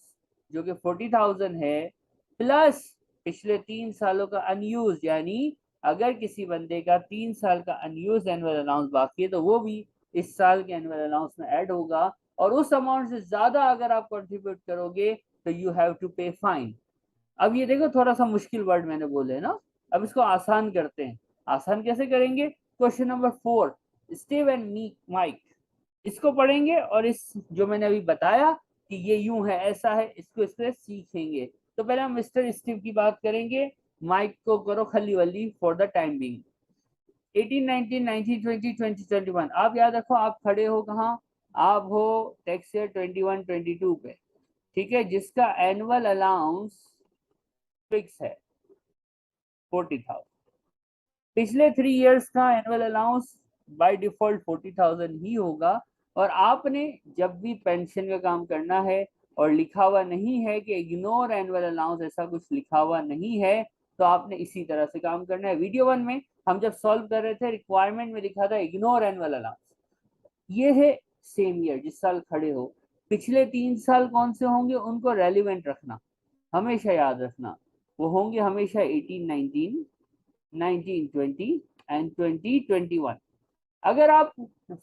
जो कि 40,000 है प्लस पिछले 3 सालों का अनयूज, यानी अगर किसी बंदे का 3 साल का अनयूज एनुअल अलाउंस बाकी है तो वो भी इस साल के एनुअल अलाउंस में ऐड होगा, और उस अमाउंट से ज्यादा अगर आप कंट्रीब्यूट करोगे तो यू हैव टू पे फाइन। अब ये देखो थोड़ा सा मुश्किल वर्ड मैंने बोले ना, अब इसको आसान करते हैं। आसान कैसे करेंगे? Question number 4, Steve and Mike, इसको पढ़ेंगे और इस जो मैंने अभी बताया कि ये यूं है ऐसा है, इसको सीखेंगे। तो पहले हम मिस्टर स्टीव की बात करेंगे, माइक को करो खली वली फॉर द टाइम बिंग। 18, 19, 19, 20, 20, 21। आप याद रखो आप खड़े हो कहाँ, आप हो टैक्स ईयर 21-22 पे, ठीक है, जिसका एनुअल अलाउंस फिक्स है 40,000। पिछले 3 इयर्स का एनुअल अलाउंस बाय डिफॉल्ट 40,000 ही होगा। और आपने जब भी पेंशन का काम करना है और लिखा हुआ नहीं है कि इग्नोर एनुअल अलाउंस, ऐसा कुछ लिखा हुआ नहीं है, तो आपने इसी तरह से काम करना है। वीडियो 1 में हम जब सॉल्व कर रहे थे रिक्वायरमेंट में लिखा था इग्नोर एनुअल अलाउंस। ये है सेम ईयर जिस साल खड़े हो, पिछले 3 साल कौन से होंगे उनको रेलिवेंट रखना, हमेशा याद रखना। वो होंगे हमेशा 1819, 1920 एंड 2021। अगर आप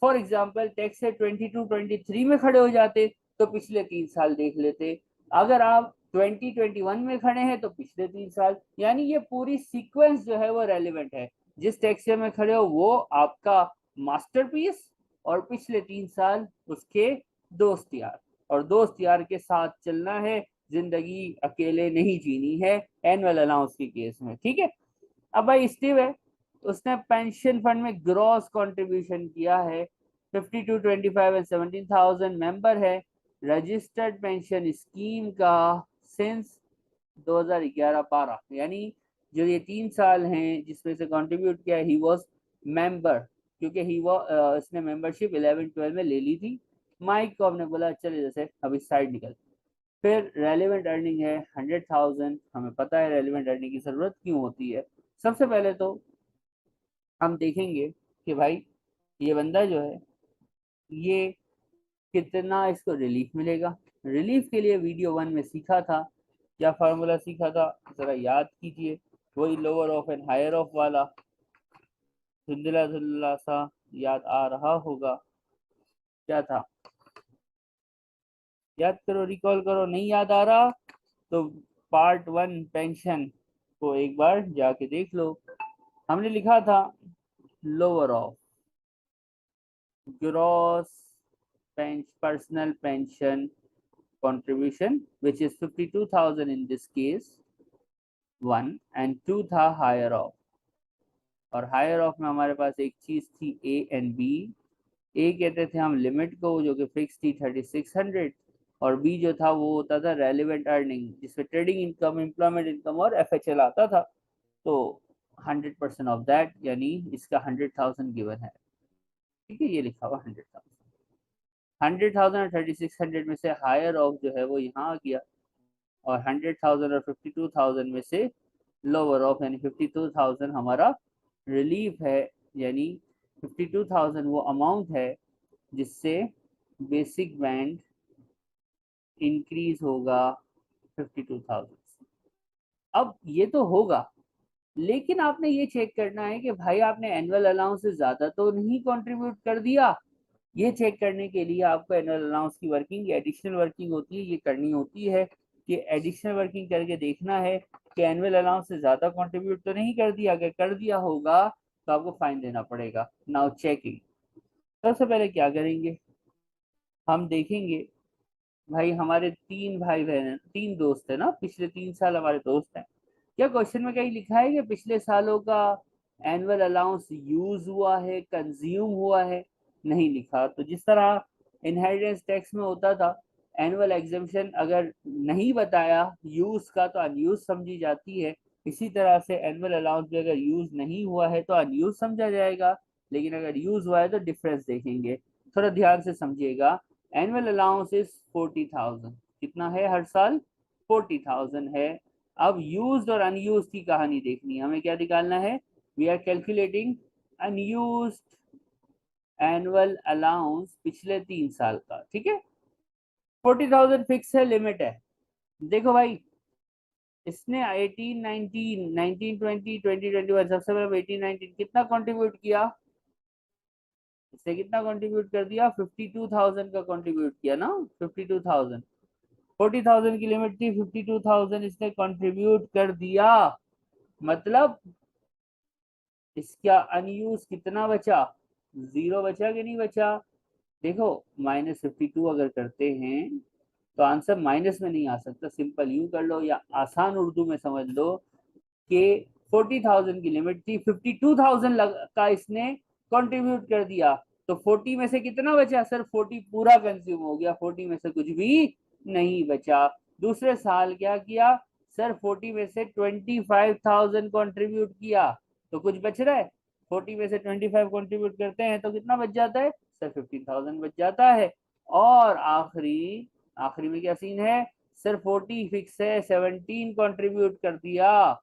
फॉर एग्जाम्पल टैक्स से 22 23 में खड़े हो जाते तो पिछले 3 साल देख लेते, अगर आप 2021 में खड़े हैं तो पिछले 3 साल, यानी ये पूरी सीक्वेंस जो है वो रेलिवेंट है। जिस टैक्स में खड़े हो वो आपका मास्टरपीस, और पिछले 3 साल उसके दोस्त यार, और दोस्त यार के साथ चलना है, जिंदगी अकेले नहीं जीनी है एनुअल अलाउंस के केस में, ठीक है। अब भाई स्टीव है, उसने पेंशन फंड में ग्रॉस कंट्रीब्यूशन किया है 52, 25 एंड 17,000 मेंबर है रजिस्टर्ड पेंशन स्कीम का सिंस 2011-12, यानी जो ये 3 साल हैं जिसमें से कंट्रीब्यूट किया ही वॉज मेंबर, क्योंकि ही वो इसने मेंबरशिप 11-12 में ले ली थी। माइक को हमने बोला चले जैसे अभी साइड निकल। फिर रेलिवेंट अर्निंग है 100,000, हमें पता है रेलिवेंट अर्निंग की जरूरत क्यों होती है। सबसे पहले तो हम देखेंगे कि भाई ये बंदा जो है ये कितना इसको रिलीफ मिलेगा। रिलीफ के लिए वीडियो 1 में सीखा था, क्या फार्मूला सीखा था जरा याद कीजिए, वही lower of and higher of वाला, धुंधला धुंधला सा याद आ रहा होगा, क्या था याद करो, रिकॉल करो, नहीं याद आ रहा तो पार्ट 1 पेंशन को एक बार जाके देख लो। हमने लिखा था lower of gross personal pension contribution which is 52,000 in this case 1, and 2 था हायर ऑफ, और हायर ऑफ में हमारे पास एक चीज थी ए एंड बी। ए कहते थे हम लिमिट को जो कि फिक्स थी 3600, और बी जो था वो होता था रेलिवेंट अर्निंग जिसमें ट्रेडिंग इनकम, एम्प्लॉयमेंट इनकम और एफएचएल आता था। तो 100% ऑफ दैट यानी इसका 100,000 गिवन है, ठीक है, ये लिखा हुआ 100,000। 100,000 और 3600 में से हायर ऑफ जो है वो यहाँ आ गया, और 100,000 और 52,000 में से लोअर ऑफ यानी 52,000 हमारा रिलीफ है, यानी 52,000 वो अमाउंट है जिससे बेसिक बैंड इंक्रीज होगा 52,000। अब ये तो होगा, लेकिन आपने ये चेक करना है कि भाई आपने एनुअल अलाउंस से ज्यादा तो नहीं कंट्रीब्यूट कर दिया। ये चेक करने के लिए आपको एनुअल अलाउंस की वर्किंग, एडिशनल वर्किंग होती है, ये करनी होती है कि एडिशनल वर्किंग करके देखना है कि एनुअल अलाउंस से ज्यादा कंट्रीब्यूट तो नहीं कर दिया। अगर कर दिया होगा तो आपको फाइन देना पड़ेगा। नाउ चेकिंग, सबसे पहले क्या करेंगे, हम देखेंगे भाई हमारे 3 भाई बहन, 3 दोस्त है ना, पिछले 3 साल हमारे दोस्त हैं। क्या क्वेश्चन में कहीं लिखा है कि पिछले सालों का एनुअल अलाउंस यूज हुआ है, कंज्यूम हुआ है? नहीं लिखा। तो जिस तरह इनहेरिटेंस टैक्स में होता था, एनुअल एग्जेम्पशन अगर नहीं बताया यूज का तो अनयूज समझी जाती है, इसी तरह से एनुअल अलाउंस भी अगर यूज नहीं हुआ है तो अनयूज समझा जाएगा, लेकिन अगर यूज हुआ है तो डिफरेंस देखेंगे। थोड़ा ध्यान से समझिएगा। एनुअल अलाउंस इज 40,000, कितना है हर साल? 40,000 है। अब यूज्ड और अनयूज्ड की कहानी देखनी है, हमें क्या निकालना है? We are calculating unused annual allowance पिछले 3 साल का, ठीक है। 40,000 फिक्स है, लिमिट है। देखो भाई इसने 18, 19, 19, 20, 20, 21, सबसे पहले 18, 19 कितना कंट्रीब्यूट किया? इसने कितना कंट्रीब्यूट कर दिया? 52,000 का कंट्रीब्यूट किया ना, 52,000। 40,000 की लिमिट थी, 52,000 इसने कंट्रीब्यूट कर दिया, मतलब इसका अनयूज कितना बचा? 0 बचा कि नहीं बचा? देखो -52 अगर करते हैं तो आंसर माइनस में नहीं आ सकता, सिंपल यूं कर लो या आसान उर्दू में समझ लो कि 40,000 की लिमिट थी, 52,000 का इसने कंट्रीब्यूट कर दिया, तो 40 में से कितना बचा? सर 40 पूरा कंज्यूम हो गया, 40 में से कुछ भी नहीं बचा। दूसरे साल क्या किया सर? 40 में से 25,000 कंट्रीब्यूट किया, तो कुछ बच रहा है? 40 में से 25 कंट्रीब्यूट करते हैं तो कितना बच जाता है सर? 15,000 बच जाता है। और आखिरी, आखिरी में क्या सीन है सर? 40 फिक्स है, 17 कंट्रीब्यूट कर दिया,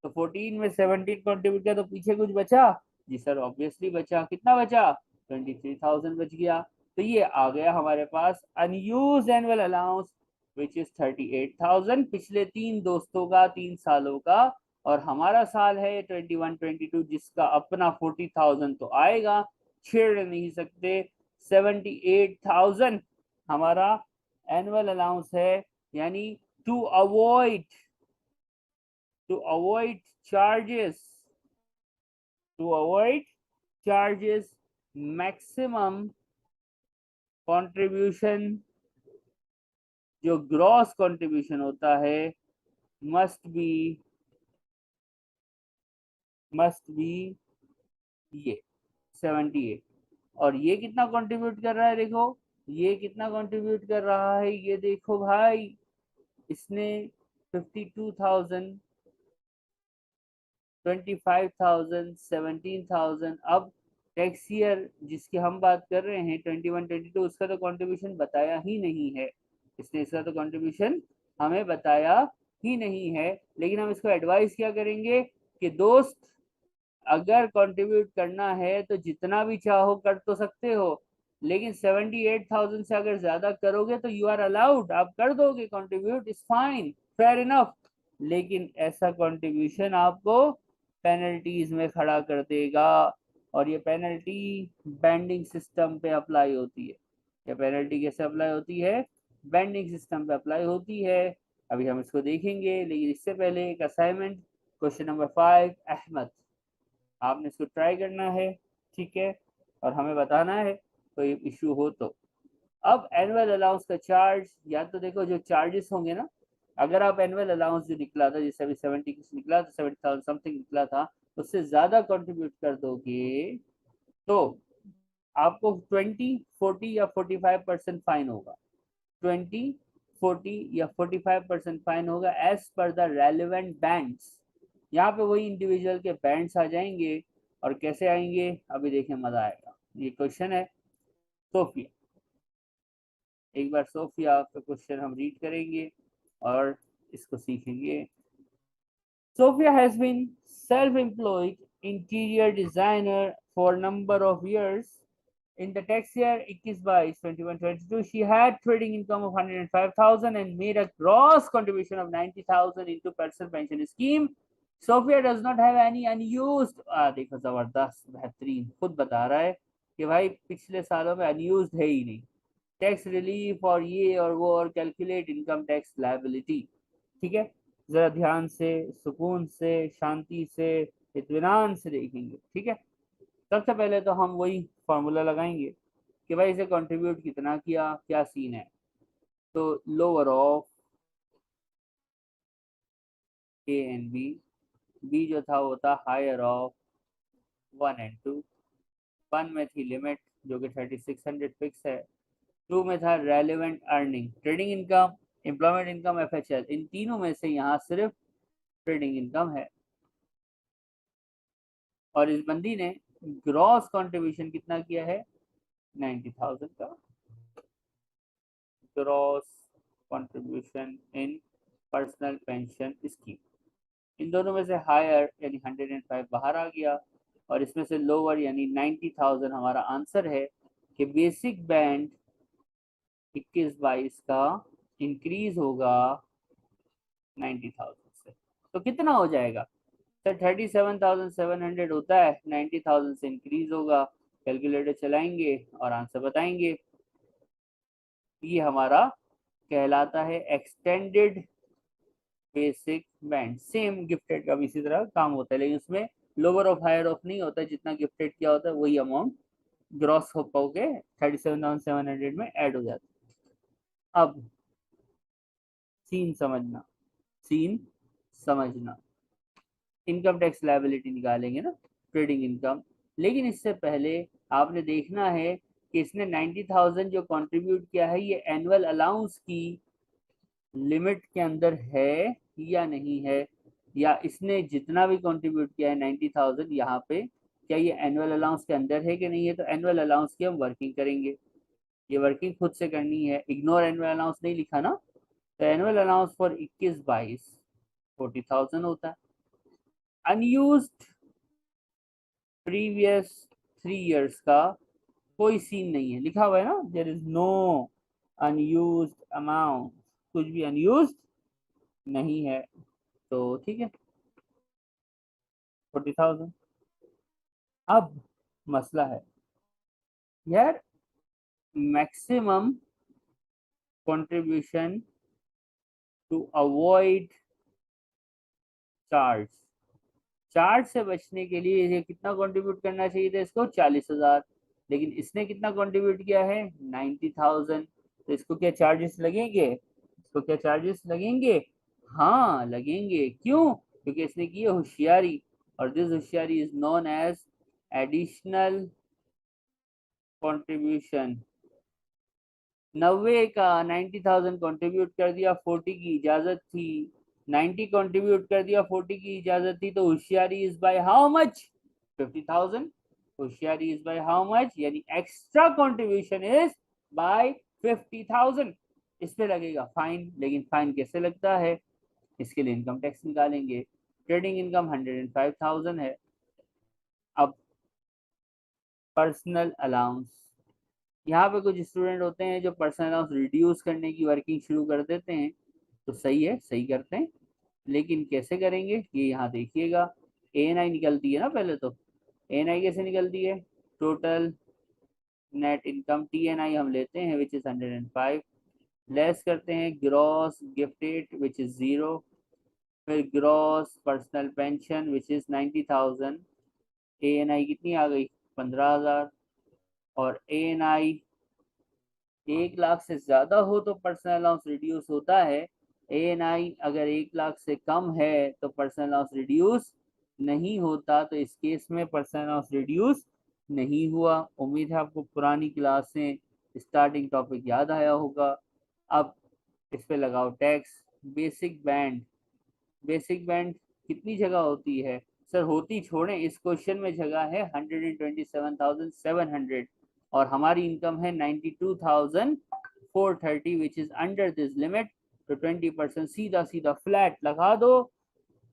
तो 14 में 17 कंट्रीब्यूट किया तो पीछे कुछ बचा? जी सर ऑब्वियसली बचा। कितना बचा? 23,000 बच गया। तो ये आ गया हमारे पास unused annual allowance which is 38,000 पिछले तीन दोस्तों का 3 सालों का। और हमारा साल है 21-22 जिसका अपना 40,000 तो आएगा, छेड़ नहीं सकते। 78,000 हमारा एनुअल अलाउंस है। यानी to avoid to avoid charges to avoid charges maximum contribution जो ग्रॉस कंट्रीब्यूशन होता है मस्ट बी ये 78। और ये कितना कंट्रीब्यूट कर रहा है देखो, ये कितना कंट्रीब्यूट कर रहा है ये देखो भाई, इसने 52,000, 25,000, 17,000। अब टैक्स ईयर जिसकी हम बात कर रहे हैं 21-22 उसका तो कंट्रीब्यूशन बताया ही नहीं है, इसने इसका तो कंट्रीब्यूशन हमें बताया ही नहीं है। लेकिन हम इसको एडवाइस क्या करेंगे कि दोस्त अगर कंट्रीब्यूट करना है तो जितना भी चाहो कर तो सकते हो, लेकिन 78,000 से अगर ज्यादा करोगे तो यू आर अलाउड, आप कर दोगे contribute, is fine, fair enough. लेकिन ऐसा कंट्रीब्यूशन आपको पेनल्टीज में खड़ा कर देगा। और ये पेनल्टी बैंडिंग सिस्टम पे अप्लाई होती है। ये पेनल्टी कैसे अप्लाई होती है? बैंडिंग सिस्टम पे अप्लाई होती है। अभी हम इसको देखेंगे, लेकिन इससे पहले एक असाइनमेंट, क्वेश्चन नंबर 5 अहमद, आपने इसको ट्राई करना है, ठीक है, और हमें बताना है कोई इश्यू हो तो। अब एनुअल अलाउंस का चार्ज, या तो देखो जो चार्जेस होंगे ना, अगर आप एनुअल अलाउंस जो निकला था जैसे अभी 70 कुछ निकला था, 70,000 समथिंग निकला था, उससे ज्यादा कंट्रीब्यूट कर दोगे तो आपको 20, 40 या 45% फाइन होगा। 20, 40 या 45% फाइन होगा एज पर द रेलिवेंट बैंड्स। यहाँ पे वही इंडिविजुअल के बैंड्स आ जाएंगे। और कैसे आएंगे अभी देखें, मजा आएगा। ये क्वेश्चन है सोफिया, एक बार सोफिया का क्वेश्चन हम रीड करेंगे और इसको सीखेंगे। Sophia has been self-employed interior designer for a number of years. In the tax year 21-22, 21-22, she had trading income of 105,000 and made a gross contribution of 90,000 into personal pension scheme. Sophia does not have any unused, देखो जबरदस्त बेहतरीन, खुद बता रहा है कि भाई पिछले सालों में अनयूज्ड है ही नहीं। टैक्स रिलीफ और ये और वो और कैलकुलेट इनकम टैक्स लायबिलिटी। ठीक है, जरा ध्यान से, सुकून से, शांति से, इत्मीनान से देखेंगे। ठीक है, सबसे पहले तो हम वही फॉर्मूला लगाएंगे कि भाई इसे कंट्रीब्यूट कितना किया, क्या सीन है। तो lower of A and B, B जो था वो था हायर ऑफ 1 and 2। 1 में थी लिमिट जो कि 3600 फिक्स है। 2 में था relevant earning, trading income, employment income, FHL. इन तीनों में से यहाँ सिर्फ ट्रेडिंग इनकम है। और इस बंदी ने ग्रॉस कंट्रीब्यूशन कितना किया है? 90,000 का gross contribution in personal pension scheme. इन दोनों में से हायर यानी 105 बाहर आ गया, और इसमें से लोअर यानी 90,000 हमारा आंसर है कि बेसिक बैंड 21-22 का इंक्रीज होगा 90,000 से। तो कितना हो जाएगा सर? 37,700 होता है, 90,000 से इंक्रीज होगा। कैलकुलेटर चलाएंगे और आंसर बताएंगे। ये हमारा कहलाता है extended basic band. Same gifted का भी इसी तरह काम होता है, लेकिन उसमें लोअर ऑफ हायर ऑफ नहीं होता, जितना गिफ्टेड किया होता है वही अमाउंट ग्रॉस हो के 37,700 में ऐड हो जाता है। अब सीन समझना, सीन समझना, इनकम टैक्स लायबिलिटी निकालेंगे ना, ट्रेडिंग इनकम। लेकिन इससे पहले आपने देखना है कि इसने 90,000 जो कंट्रीब्यूट किया है ये एनुअल अलाउंस की लिमिट के अंदर है या नहीं है, या इसने जितना भी कंट्रीब्यूट किया है 90,000 यहाँ पे, क्या ये एनुअल अलाउंस के अंदर है कि नहीं है। तो एनुअल अलाउंस की हम वर्किंग करेंगे, ये वर्किंग खुद से करनी है, इग्नोर एनुअल अलाउंस नहीं लिखा ना। तो एनुअल अलाउंस फॉर 21-22 40,000 होता है। अनयूज्ड प्रीवियस 3 years का कोई सीन नहीं है, लिखा हुआ है ना, there is no unused amount, कुछ भी अनयूज्ड नहीं है, तो ठीक है 40,000। अब मसला है यार, maximum contribution to avoid charge, charge से बचने के लिए ये कितना कंट्रीब्यूट करना चाहिए था इसको, 40,000, लेकिन इसने कितना कंट्रीब्यूट किया है, 90,000। तो इसको क्या चार्जेस लगेंगे, इसको क्या चार्जेस लगेंगे, हाँ लगेंगे, क्यों, क्योंकि इसने की है होशियारी, और दिस होशियारी is known as additional contribution. 90 का 90,000 कंट्रीब्यूट कर दिया, 40 की इजाजत थी, 90 कंट्रीब्यूट कर दिया, 40 की इजाजत थी, तो होशियारी इज बाय हाउ मच, 50,000। होशियारी इज बाय हाउ मच, यानी एक्स्ट्रा कंट्रीब्यूशन इज बाय 50,000। इस पे लगेगा फाइन, लेकिन फाइन कैसे लगता है, इसके लिए इनकम टैक्स निकालेंगे। ट्रेडिंग इनकम 105,000 है। अब पर्सनल अलाउंस, यहाँ पे कुछ स्टूडेंट होते हैं जो पर्सनल अलाउंस रिड्यूस करने की वर्किंग शुरू कर देते हैं, तो सही है, सही करते हैं, लेकिन कैसे करेंगे ये यहाँ देखिएगा। ANI निकलती है ना पहले, तो ANI कैसे निकलती है, टोटल नेट इनकम, TNI हम लेते हैं विच इज 105, लेस करते हैं ग्रॉस गिफ्टेड विच इज 0, फिर gross personal pension which is 90,000, ANI कितनी आ गई, 15,000, और ANI 1 लाख से ज्यादा हो तो पर्सनल अलाउंस रिड्यूस होता है, ANI अगर 1 लाख से कम है तो पर्सनल अलाउंस रिड्यूस नहीं होता, तो इस केस में पर्सनल अलाउंस रिड्यूस नहीं हुआ। उम्मीद है आपको पुरानी क्लासें स्टार्टिंग टॉपिक याद आया होगा। अब इस पे लगाओ tax. Basic band, basic band कितनी जगह होती है सर, होती छोड़ें, इस क्वेश्चन में जगह है 127,700, और हमारी इनकम है 92,430 which is under this limit, तो 20% सीधा सीधा फ्लैट लगा दो,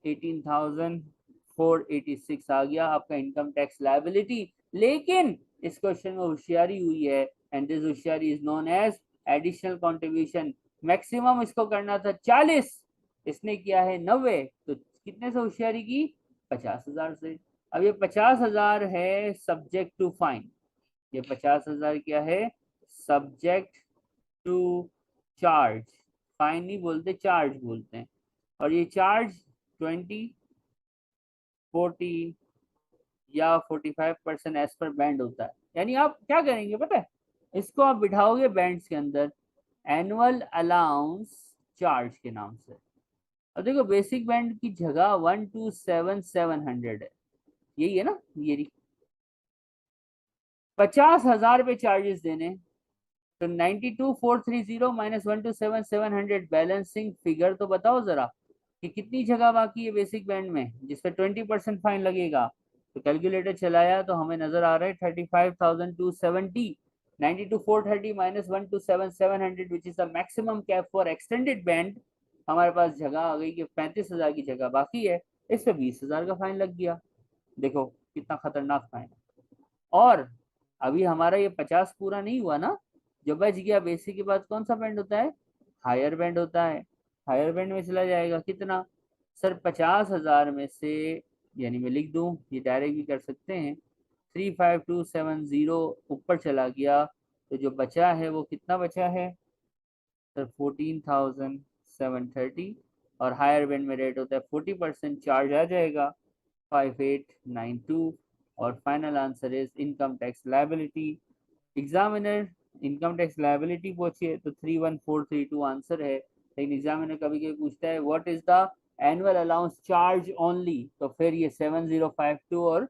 18,486 आ गया आपका इनकम टैक्स लायबिलिटी। लेकिन इस क्वेश्चन में होशियारी हुई है, एंड दिस होशियारी is known as additional contribution. Maximum इसको करना था 40, इसने किया है 90, तो कितने से होशियारी की, 50,000 से। अब ये 50,000 है सब्जेक्ट टू फाइन, ये 50,000 क्या है, सब्जेक्ट टू चार्ज, फाइन नहीं बोलते, चार्ज बोलते हैं, और ये चार्ज 20, 40 या 45% एज पर बैंड होता है। यानी आप क्या करेंगे पता है, इसको आप बिठाओगे बैंड्स के अंदर, एनुअल अलाउंस चार्ज के नाम से। अब देखो बेसिक बैंड की जगह 127,700 है, यही है ना, ये 50,000 पे चार्जेस देने, तो 92,430 माइनस 127,700 बैलेंसिंग फिगर तो बताओ जरा कि कितनी जगह बाकी है बेसिक बैंड में जिसपे 20% फाइन लगेगा। तो कैलकुलेटर चलाया तो हमें नजर आ रहा है 35,270, 92,430 minus 127,700 which is the maximum cap for extended band. हमारे पास जगह आ गई कि 35,000 की जगह बाकी है, इस पे 20,000 का फाइन लग गया। देखो कितना खतरनाक फाइन है। और अभी हमारा ये 50 पूरा नहीं हुआ ना, जो बच गया बेसिक के बाद कौन सा बैंड होता है, हायर बैंड होता है। हायर बैंड में चला जाएगा कितना सर, 50,000 में से, यानी मैं लिख दूं, ये डायरेक्ट भी कर सकते हैं, 35,270 ऊपर चला गया, तो जो बचा है वो कितना बचा है सर, 14,730, और हायर बैंड में रेट होता है 40%, चार्ज आ जाएगा 5892, और final answer is income tax liability. Examiner income tax liability पूछिए तो 31432 आंसर है, लेकिन एग्जामिनर कभी कभी पूछता है what is the annual allowance charge only, तो फिर ये 7052 और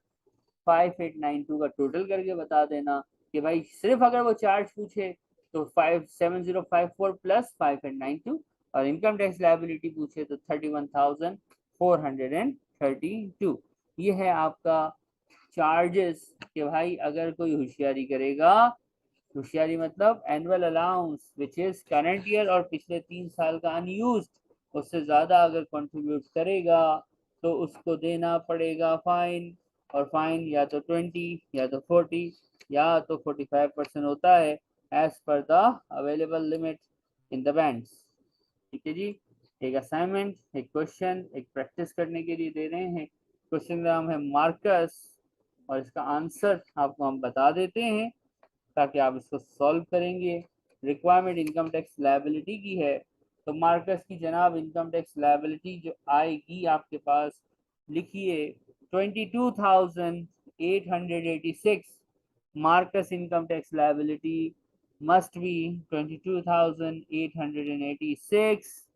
5892 का टोटल करके बता देना कि भाई सिर्फ अगर वो चार्ज पूछे तो 57054 प्लस 5892, और इनकम टैक्स लायबिलिटी पूछे तो 31,432। ये है आपका चार्जेस कि भाई अगर कोई होशियारी करेगा, होशियारी मतलब annual allowance which is current year और पिछले 3 साल का अनयूज्ड, उससे ज्यादा अगर कंट्रीब्यूट करेगा तो उसको देना पड़ेगा फाइन, और फाइन या तो 20 या तो 40 या तो 45% होता है एज पर the available limit in the bands. ठीक है जी। एक असाइनमेंट, एक क्वेश्चन, एक प्रैक्टिस करने के लिए दे रहे हैं। क्वेश्चन का नाम है मार्कस और इसका आंसर आपको हम बता देते हैं ताकि आप इसको सॉल्व करेंगे। रिक्वायरमेंट इनकम टैक्स लायबिलिटी की है, तो मार्कस की जनाब इनकम टैक्स लायबिलिटी जो आएगी आपके पास, लिखिए 22,886। Marcus income tax liability must be 22,886।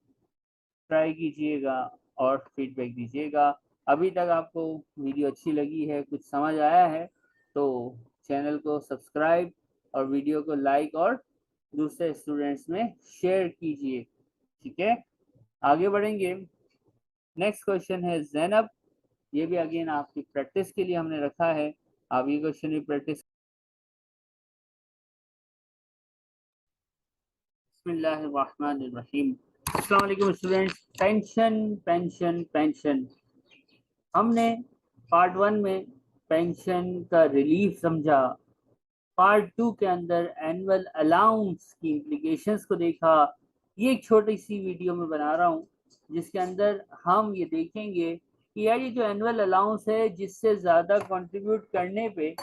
Try कीजिएगा और फीडबैक दीजिएगा। अभी तक आपको वीडियो अच्छी लगी है, कुछ समझ आया है, तो चैनल को सब्सक्राइब और वीडियो को लाइक और दूसरे स्टूडेंट्स में शेयर कीजिए। ठीक है, आगे बढ़ेंगे। नेक्स्ट क्वेश्चन है जैनब, ये भी अगेन आपकी प्रैक्टिस के लिए हमने रखा है। आप ये क्वेश्चन भी प्रैक्टिस। बिस्मिल्लाहिर्रहमानिर्रहीम। अस्सलाम वालेकुम स्टूडेंट्स। पेंशन पेंशन पेंशन, हमने पार्ट 1 में पेंशन का रिलीफ समझा, पार्ट 2 के अंदर एनुअल अलाउंस की इम्प्लीकेशंस को देखा। ये एक छोटी सी वीडियो में बना रहा हूँ जिसके अंदर हम ये देखेंगे कि यार ये जो एनुअल अलाउंस है, जिससे ज़्यादा कंट्रीब्यूट करने पे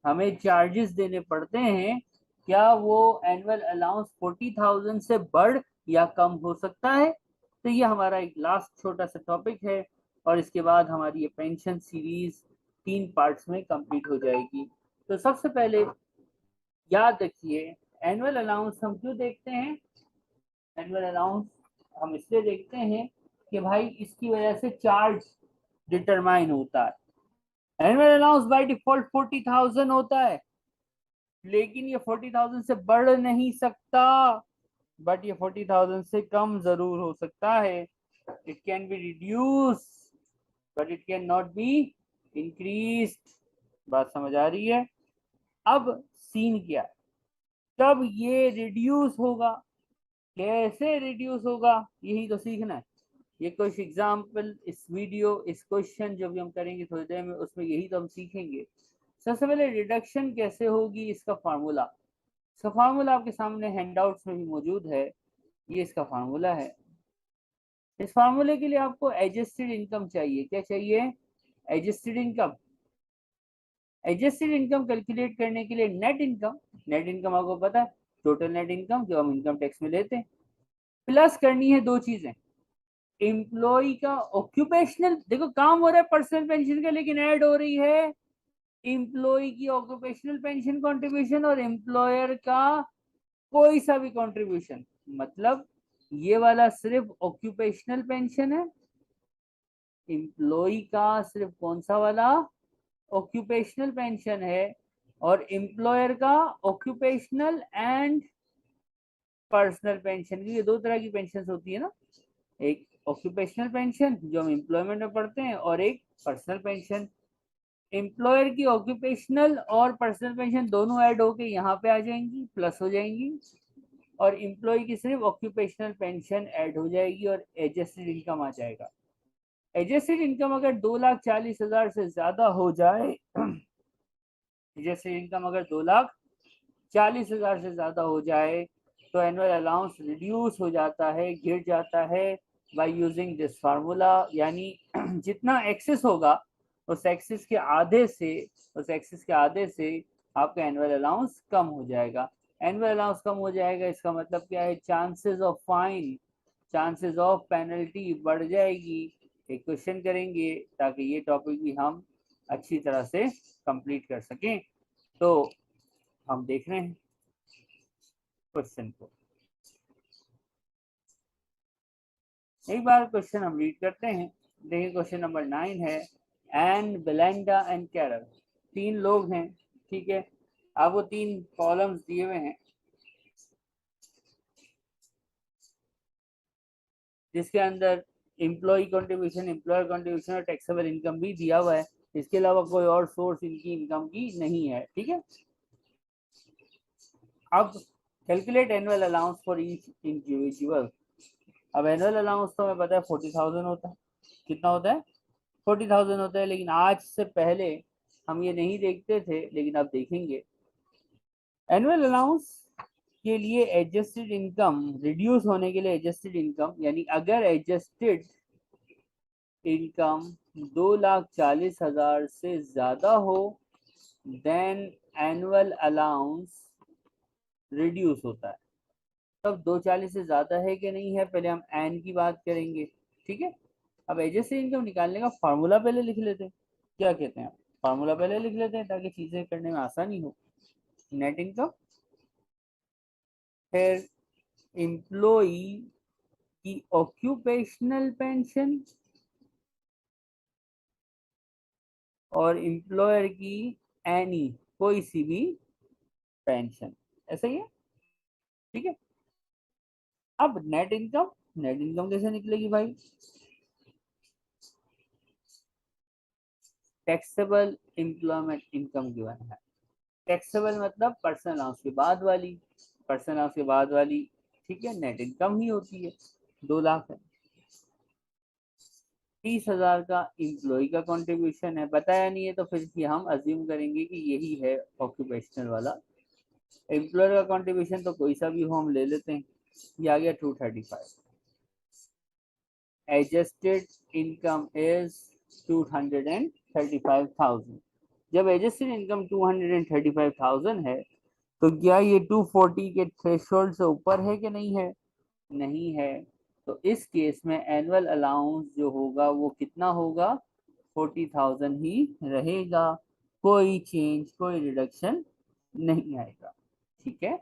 हमें चार्जेस देने पड़ते हैं, क्या वो एनुअल अलाउंस 40,000 से बढ़ या कम हो सकता है। तो ये हमारा एक लास्ट छोटा सा टॉपिक है और इसके बाद हमारी ये पेंशन सीरीज 3 पार्ट्स में कंप्लीट हो जाएगी। तो सबसे पहले याद रखिए, एनुअल अलाउंस हम क्यों देखते हैं। एनुअल अलाउंस हम इसलिए देखते हैं कि भाई इसकी वजह से चार्ज डिटरमाइन होता है। एनुअल अलाउंस बाय डिफॉल्ट 40,000 होता है, लेकिन ये 40,000 से बढ़ नहीं सकता, बट ये 40,000 से कम जरूर हो सकता है। It can be reduce but it can not be increased. बात समझ आ रही है। अब सीन क्या है, कब ये रिड्यूस होगा, कैसे रिड्यूस होगा, यही तो सीखना है। ये कुछ एग्जाम्पल, इस वीडियो, इस क्वेश्चन जो भी हम करेंगे थोड़ी देर में, उसमें यही तो हम सीखेंगे। सबसे पहले रिडक्शन कैसे होगी, इसका फार्मूला। इसका फार्मूला आपके सामने हैंडआउट्स में भी मौजूद है। ये इसका फार्मूला है। इस फार्मूले के लिए आपको एडजस्टेड इनकम चाहिए। क्या चाहिए? Adjusted income. Adjusted income calculate करने के लिए नेट इनकम, नेट इनकम आपको पता है टोटल नेट इनकम जो हम इनकम टैक्स में लेते हैं, प्लस करनी है दो चीजें। एम्प्लॉय का ऑक्यूपेशनल, देखो काम हो रहा है पर्सनल पेंशन का, लेकिन ऐड हो रही है एम्प्लॉय की ऑक्यूपेशनल पेंशन कंट्रीब्यूशन और एम्प्लॉयर का कोई सा भी कंट्रीब्यूशन। मतलब ये वाला सिर्फ ऑक्यूपेशनल पेंशन है, एम्प्लॉय का सिर्फ कौन सा वाला, ऑक्यूपेशनल पेंशन है, और एम्प्लॉयर का ऑक्यूपेशनल एंड पर्सनल पेंशन। ये दो तरह की पेंशन होती है ना, एक ऑक्यूपेशनल पेंशन जो हम एम्प्लॉयमेंट में पढ़ते हैं और एक पर्सनल पेंशन। एम्प्लॉयर की ऑक्यूपेशनल और पर्सनल पेंशन दोनों ऐड होके यहाँ पे आ जाएंगी, प्लस हो जाएंगी, और एम्प्लॉय की सिर्फ ऑक्यूपेशनल पेंशन ऐड हो जाएगी और एडजस्टेड इनकम आ जाएगा। एडजस्टेड इनकम अगर 2,40,000 से ज्यादा हो जाए, एडजस्टेड इनकम अगर 2,40,000 से ज्यादा हो जाए, तो एनुअल अलाउंस रिड्यूस हो जाता है, गिर जाता है बाय यूजिंग दिस फार्मूला। यानी जितना एक्सेस होगा उस एक्सेस के आधे से, उस एक्सेस के आधे से आपका एनुअल अलाउंस कम हो जाएगा। एनुअल अलाउंस कम हो जाएगा, इसका मतलब क्या है, chances of fine, chances of penalty बढ़ जाएगी। एक क्वेश्चन करेंगे ताकि ये टॉपिक भी हम अच्छी तरह से कंप्लीट कर सकें। तो हम देख रहे हैं क्वेश्चन को, एक बार क्वेश्चन हम रीड करते हैं। देखिए क्वेश्चन नंबर 9 है, एन बेलेंडा एंड कैरल, 3 लोग हैं। ठीक है, आपको 3 कॉलम्स दिए हुए हैं जिसके अंदर एम्प्लॉय कंट्रीब्यूशन, एम्प्लॉयर कंट्रीब्यूशन और टैक्सेबल इनकम भी दिया हुआ है। इसके अलावा कोई और सोर्स इनकी इनकम की नहीं है। ठीक है, अब calculate annual allowance for each individual. अब एनुअल अलाउंस तो हमें पता है 40,000 होता है। कितना होता है? 40,000 होता है, लेकिन आज से पहले हम ये नहीं देखते थे, लेकिन अब देखेंगे। एनुअल अलाउंस के लिए एडजस्टेड इनकम रिड्यूस होने के लिए एडजस्टेड इनकम, यानी अगर एडजस्टेड इनकम 2,40,000 से ज्यादा हो देन एनुअल अलाउंस रिड्यूस होता है। तब 240 से ज्यादा है कि नहीं है, पहले हम एन की बात करेंगे, ठीक है। अब एडजस्टेड इनकम निकालने का फार्मूला पहले लिख लेते हैं। क्या कहते हैं, फार्मूला पहले लिख लेते हैं ताकि चीजें करने में आसानी हो। नेट इनकम, फिर एम्प्लॉई की ऑक्यूपेशनल पेंशन और एम्प्लॉयर की एनी कोई सी भी पेंशन, ऐसा ही है, ठीक है। अब नेट इनकम, नेट इनकम कैसे निकलेगी भाई, टैक्सेबल एम्प्लॉयमेंट इनकम गिवन है। टैक्सेबल मतलब पर्सनल अलाउंस के बाद वाली, पर्सनल अलाउंस के बाद वाली, ठीक है, नेट इनकम ही होती है। 2 लाख है। 30,000 का इम्प्लॉय का कंट्रीब्यूशन है, बताया नहीं है तो फिर भी हम अज्यूम करेंगे कि यही है ऑक्यूपेशनल वाला। एम्प्लॉयर का कंट्रीब्यूशन तो कोई सा भी हो हम ले लेते हैं, ये आ गया 235। Adjusted income is 235,000। जब एडजस्टेड इनकम 235,000 है तो क्या ये 240 के थ्रेशोल्ड से ऊपर है कि नहीं है, नहीं है। तो इस केस में एनुअल अलाउंस जो होगा वो कितना होगा, 40,000 ही रहेगा, कोई चेंज कोई रिडक्शन नहीं आएगा, ठीक है।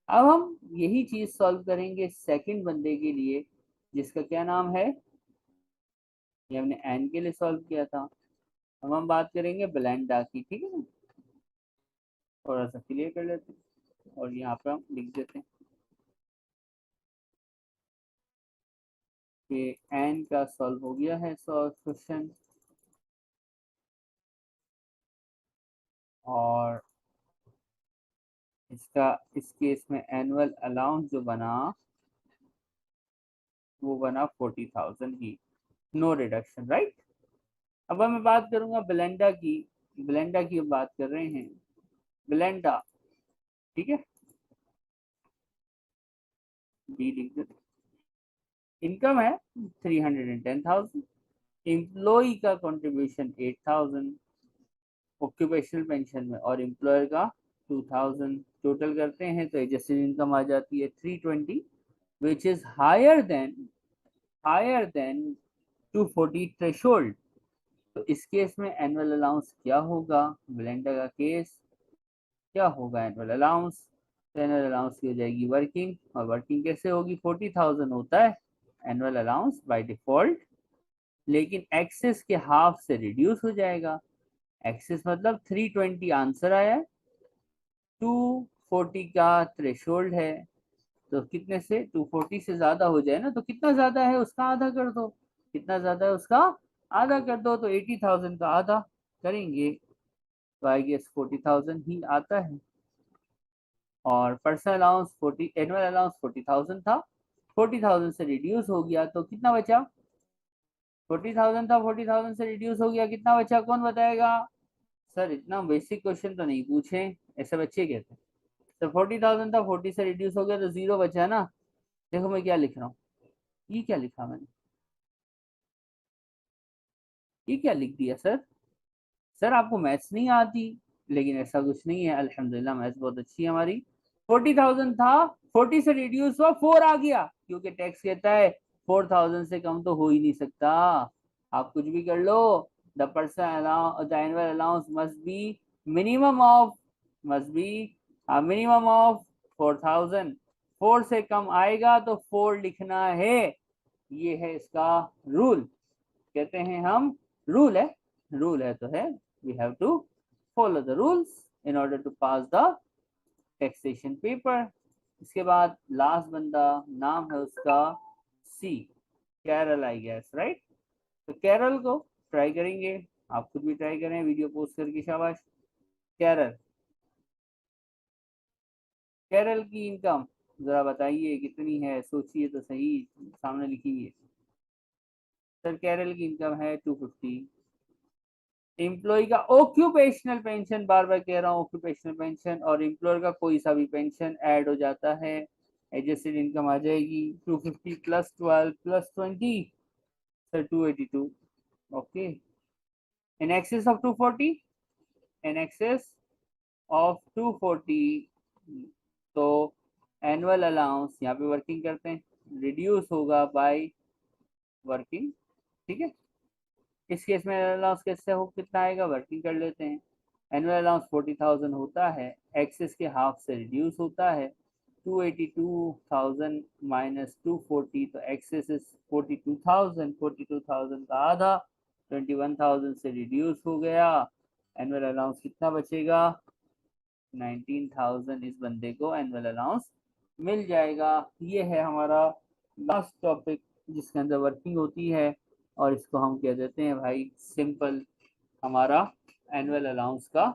अब हम यही चीज सॉल्व करेंगे सेकंड बंदे के लिए, जिसका क्या नाम है, ये हमने एन के लिए सॉल्व किया था। अब हम बात करेंगे ब्लेंडा की, ठीक है ना। थोड़ा सा क्लियर कर लेते हैं और यहाँ पर हम लिख देते हैं कि एन का सॉल्व हो गया है सॉल्व क्वेश्चन, और इसका इस केस में एनुअल अलाउंस जो बना वो बना 40,000 ही, नो रिडक्शन, राइट। अब मैं बात करूंगा ब्लेंडा की, ब्लेंडा की बात कर रहे हैं, ब्लेंडा, ठीक है, डी लिख देते। इनकम है 310,000, एम्प्लॉय का कंट्रीब्यूशन 8,000 ऑक्यूपेशनल पेंशन में, और एम्प्लॉयर का 2,000, टोटल करते हैं तो एडजस्टेड इनकम आ जाती है 320, which is higher than 240 threshold. तो इस केस में एनुअल अलाउंस क्या होगा, ब्लेंडर का केस क्या होगा, एनुअल अलाउंस, तो एनुअल अलाउंस की हो जाएगी वर्किंग, और वर्किंग कैसे होगी, 40,000 होता है एनुअल अलाउंस बाय डिफॉल्ट, लेकिन एक्सेस के हाफ से रिड्यूस हो जाएगा। एक्सेस मतलब 320 आंसर आया है, 240 का थ्रेशोल्ड है, तो कितने से 240 से ज्यादा हो जाए ना, तो कितना ज्यादा है उसका आधा कर दो, कितना ज्यादा है उसका आधा कर दो, तो 80,000 का आधा करेंगे तो आई गेस 40,000 ही आता है। और पर्सनल अलाउंस 40, एनुअल अलाउंस 40,000 था, 40,000 से रिड्यूस हो गया तो कितना बचा, 40,000 था, 40,000 से रिड्यूस हो गया, कितना बचा, कौन बताएगा। सर इतना बेसिक क्वेश्चन तो नहीं पूछे, ऐसे बच्चे कहते हैं। तो 40,000 था, 40 से रिड्यूस हो गया तो जीरो बचा ना। देखो मैं क्या लिख रहा हूँ, ये क्या लिखा मैंने, ये क्या लिख दिया सर। सर आपको मैथ्स नहीं आती, लेकिन ऐसा कुछ नहीं है, अल्हम्दुलिल्लाह मैथ्स बहुत अच्छी है हमारी। 40,000 था, 40 से रिड्यूस हुआ 4 आ गया, क्योंकि टैक्स कहता है 4,000 से कम तो हो ही नहीं सकता। आप कुछ भी कर लो, the person allow the annual allowance minimum of must be minimum of 4,000। 4 से कम आएगा तो 4 लिखना है, ये है इसका रूल, कहते हैं हम रूल है, रूल है तो है, we have to follow the rules in order to pass the taxation paper. इसके बाद लास्ट बंदा, नाम है उसका C, Carol I guess, right. तो कैरल को ट्राई करेंगे, आप खुद भी ट्राई करें वीडियो पोस्ट करके, शाबाश। कैरल, कैरल की इनकम जरा बताइए कितनी है, सोचिए तो सही, सामने लिखिए। सर कैरल की इनकम है 250, एम्प्लॉय का ऑक्यूपेशनल पेंशन, बार बार कह रहा हूँ ऑक्यूपेशनल पेंशन, और एम्प्लॉयर का कोई सा भी पेंशन ऐड हो जाता है, एडजस्टेड इनकम आ जाएगी 250 plus 12 plus 20, sir 282। Okay, in excess of 240, in excess of 240, तो एनुअल अलाउंस यहाँ पे वर्किंग करते हैं रिड्यूस होगा बाय वर्किंग। ठीक है, इस केस में अलाउंस कैसे हो, कितना आएगा, वर्किंग कर लेते हैं। एनुअल अलाउंस 40,000 होता है, एक्सेस के हाफ से रिड्यूस होता है, 282,000 माइनस 240, तो एक्सेस इज 42,000, 42,000 का आधा 21,000 से रिड्यूस हो गया। एनुअल अलाउंस कितना बचेगा, 19,000 इस बंदे को एनुअल अलाउंस मिल जाएगा। ये है हमारा लास्ट टॉपिक जिसके अंदर वर्किंग होती है, और इसको हम कह देते हैं भाई सिंपल हमारा एनुअल अलाउंस का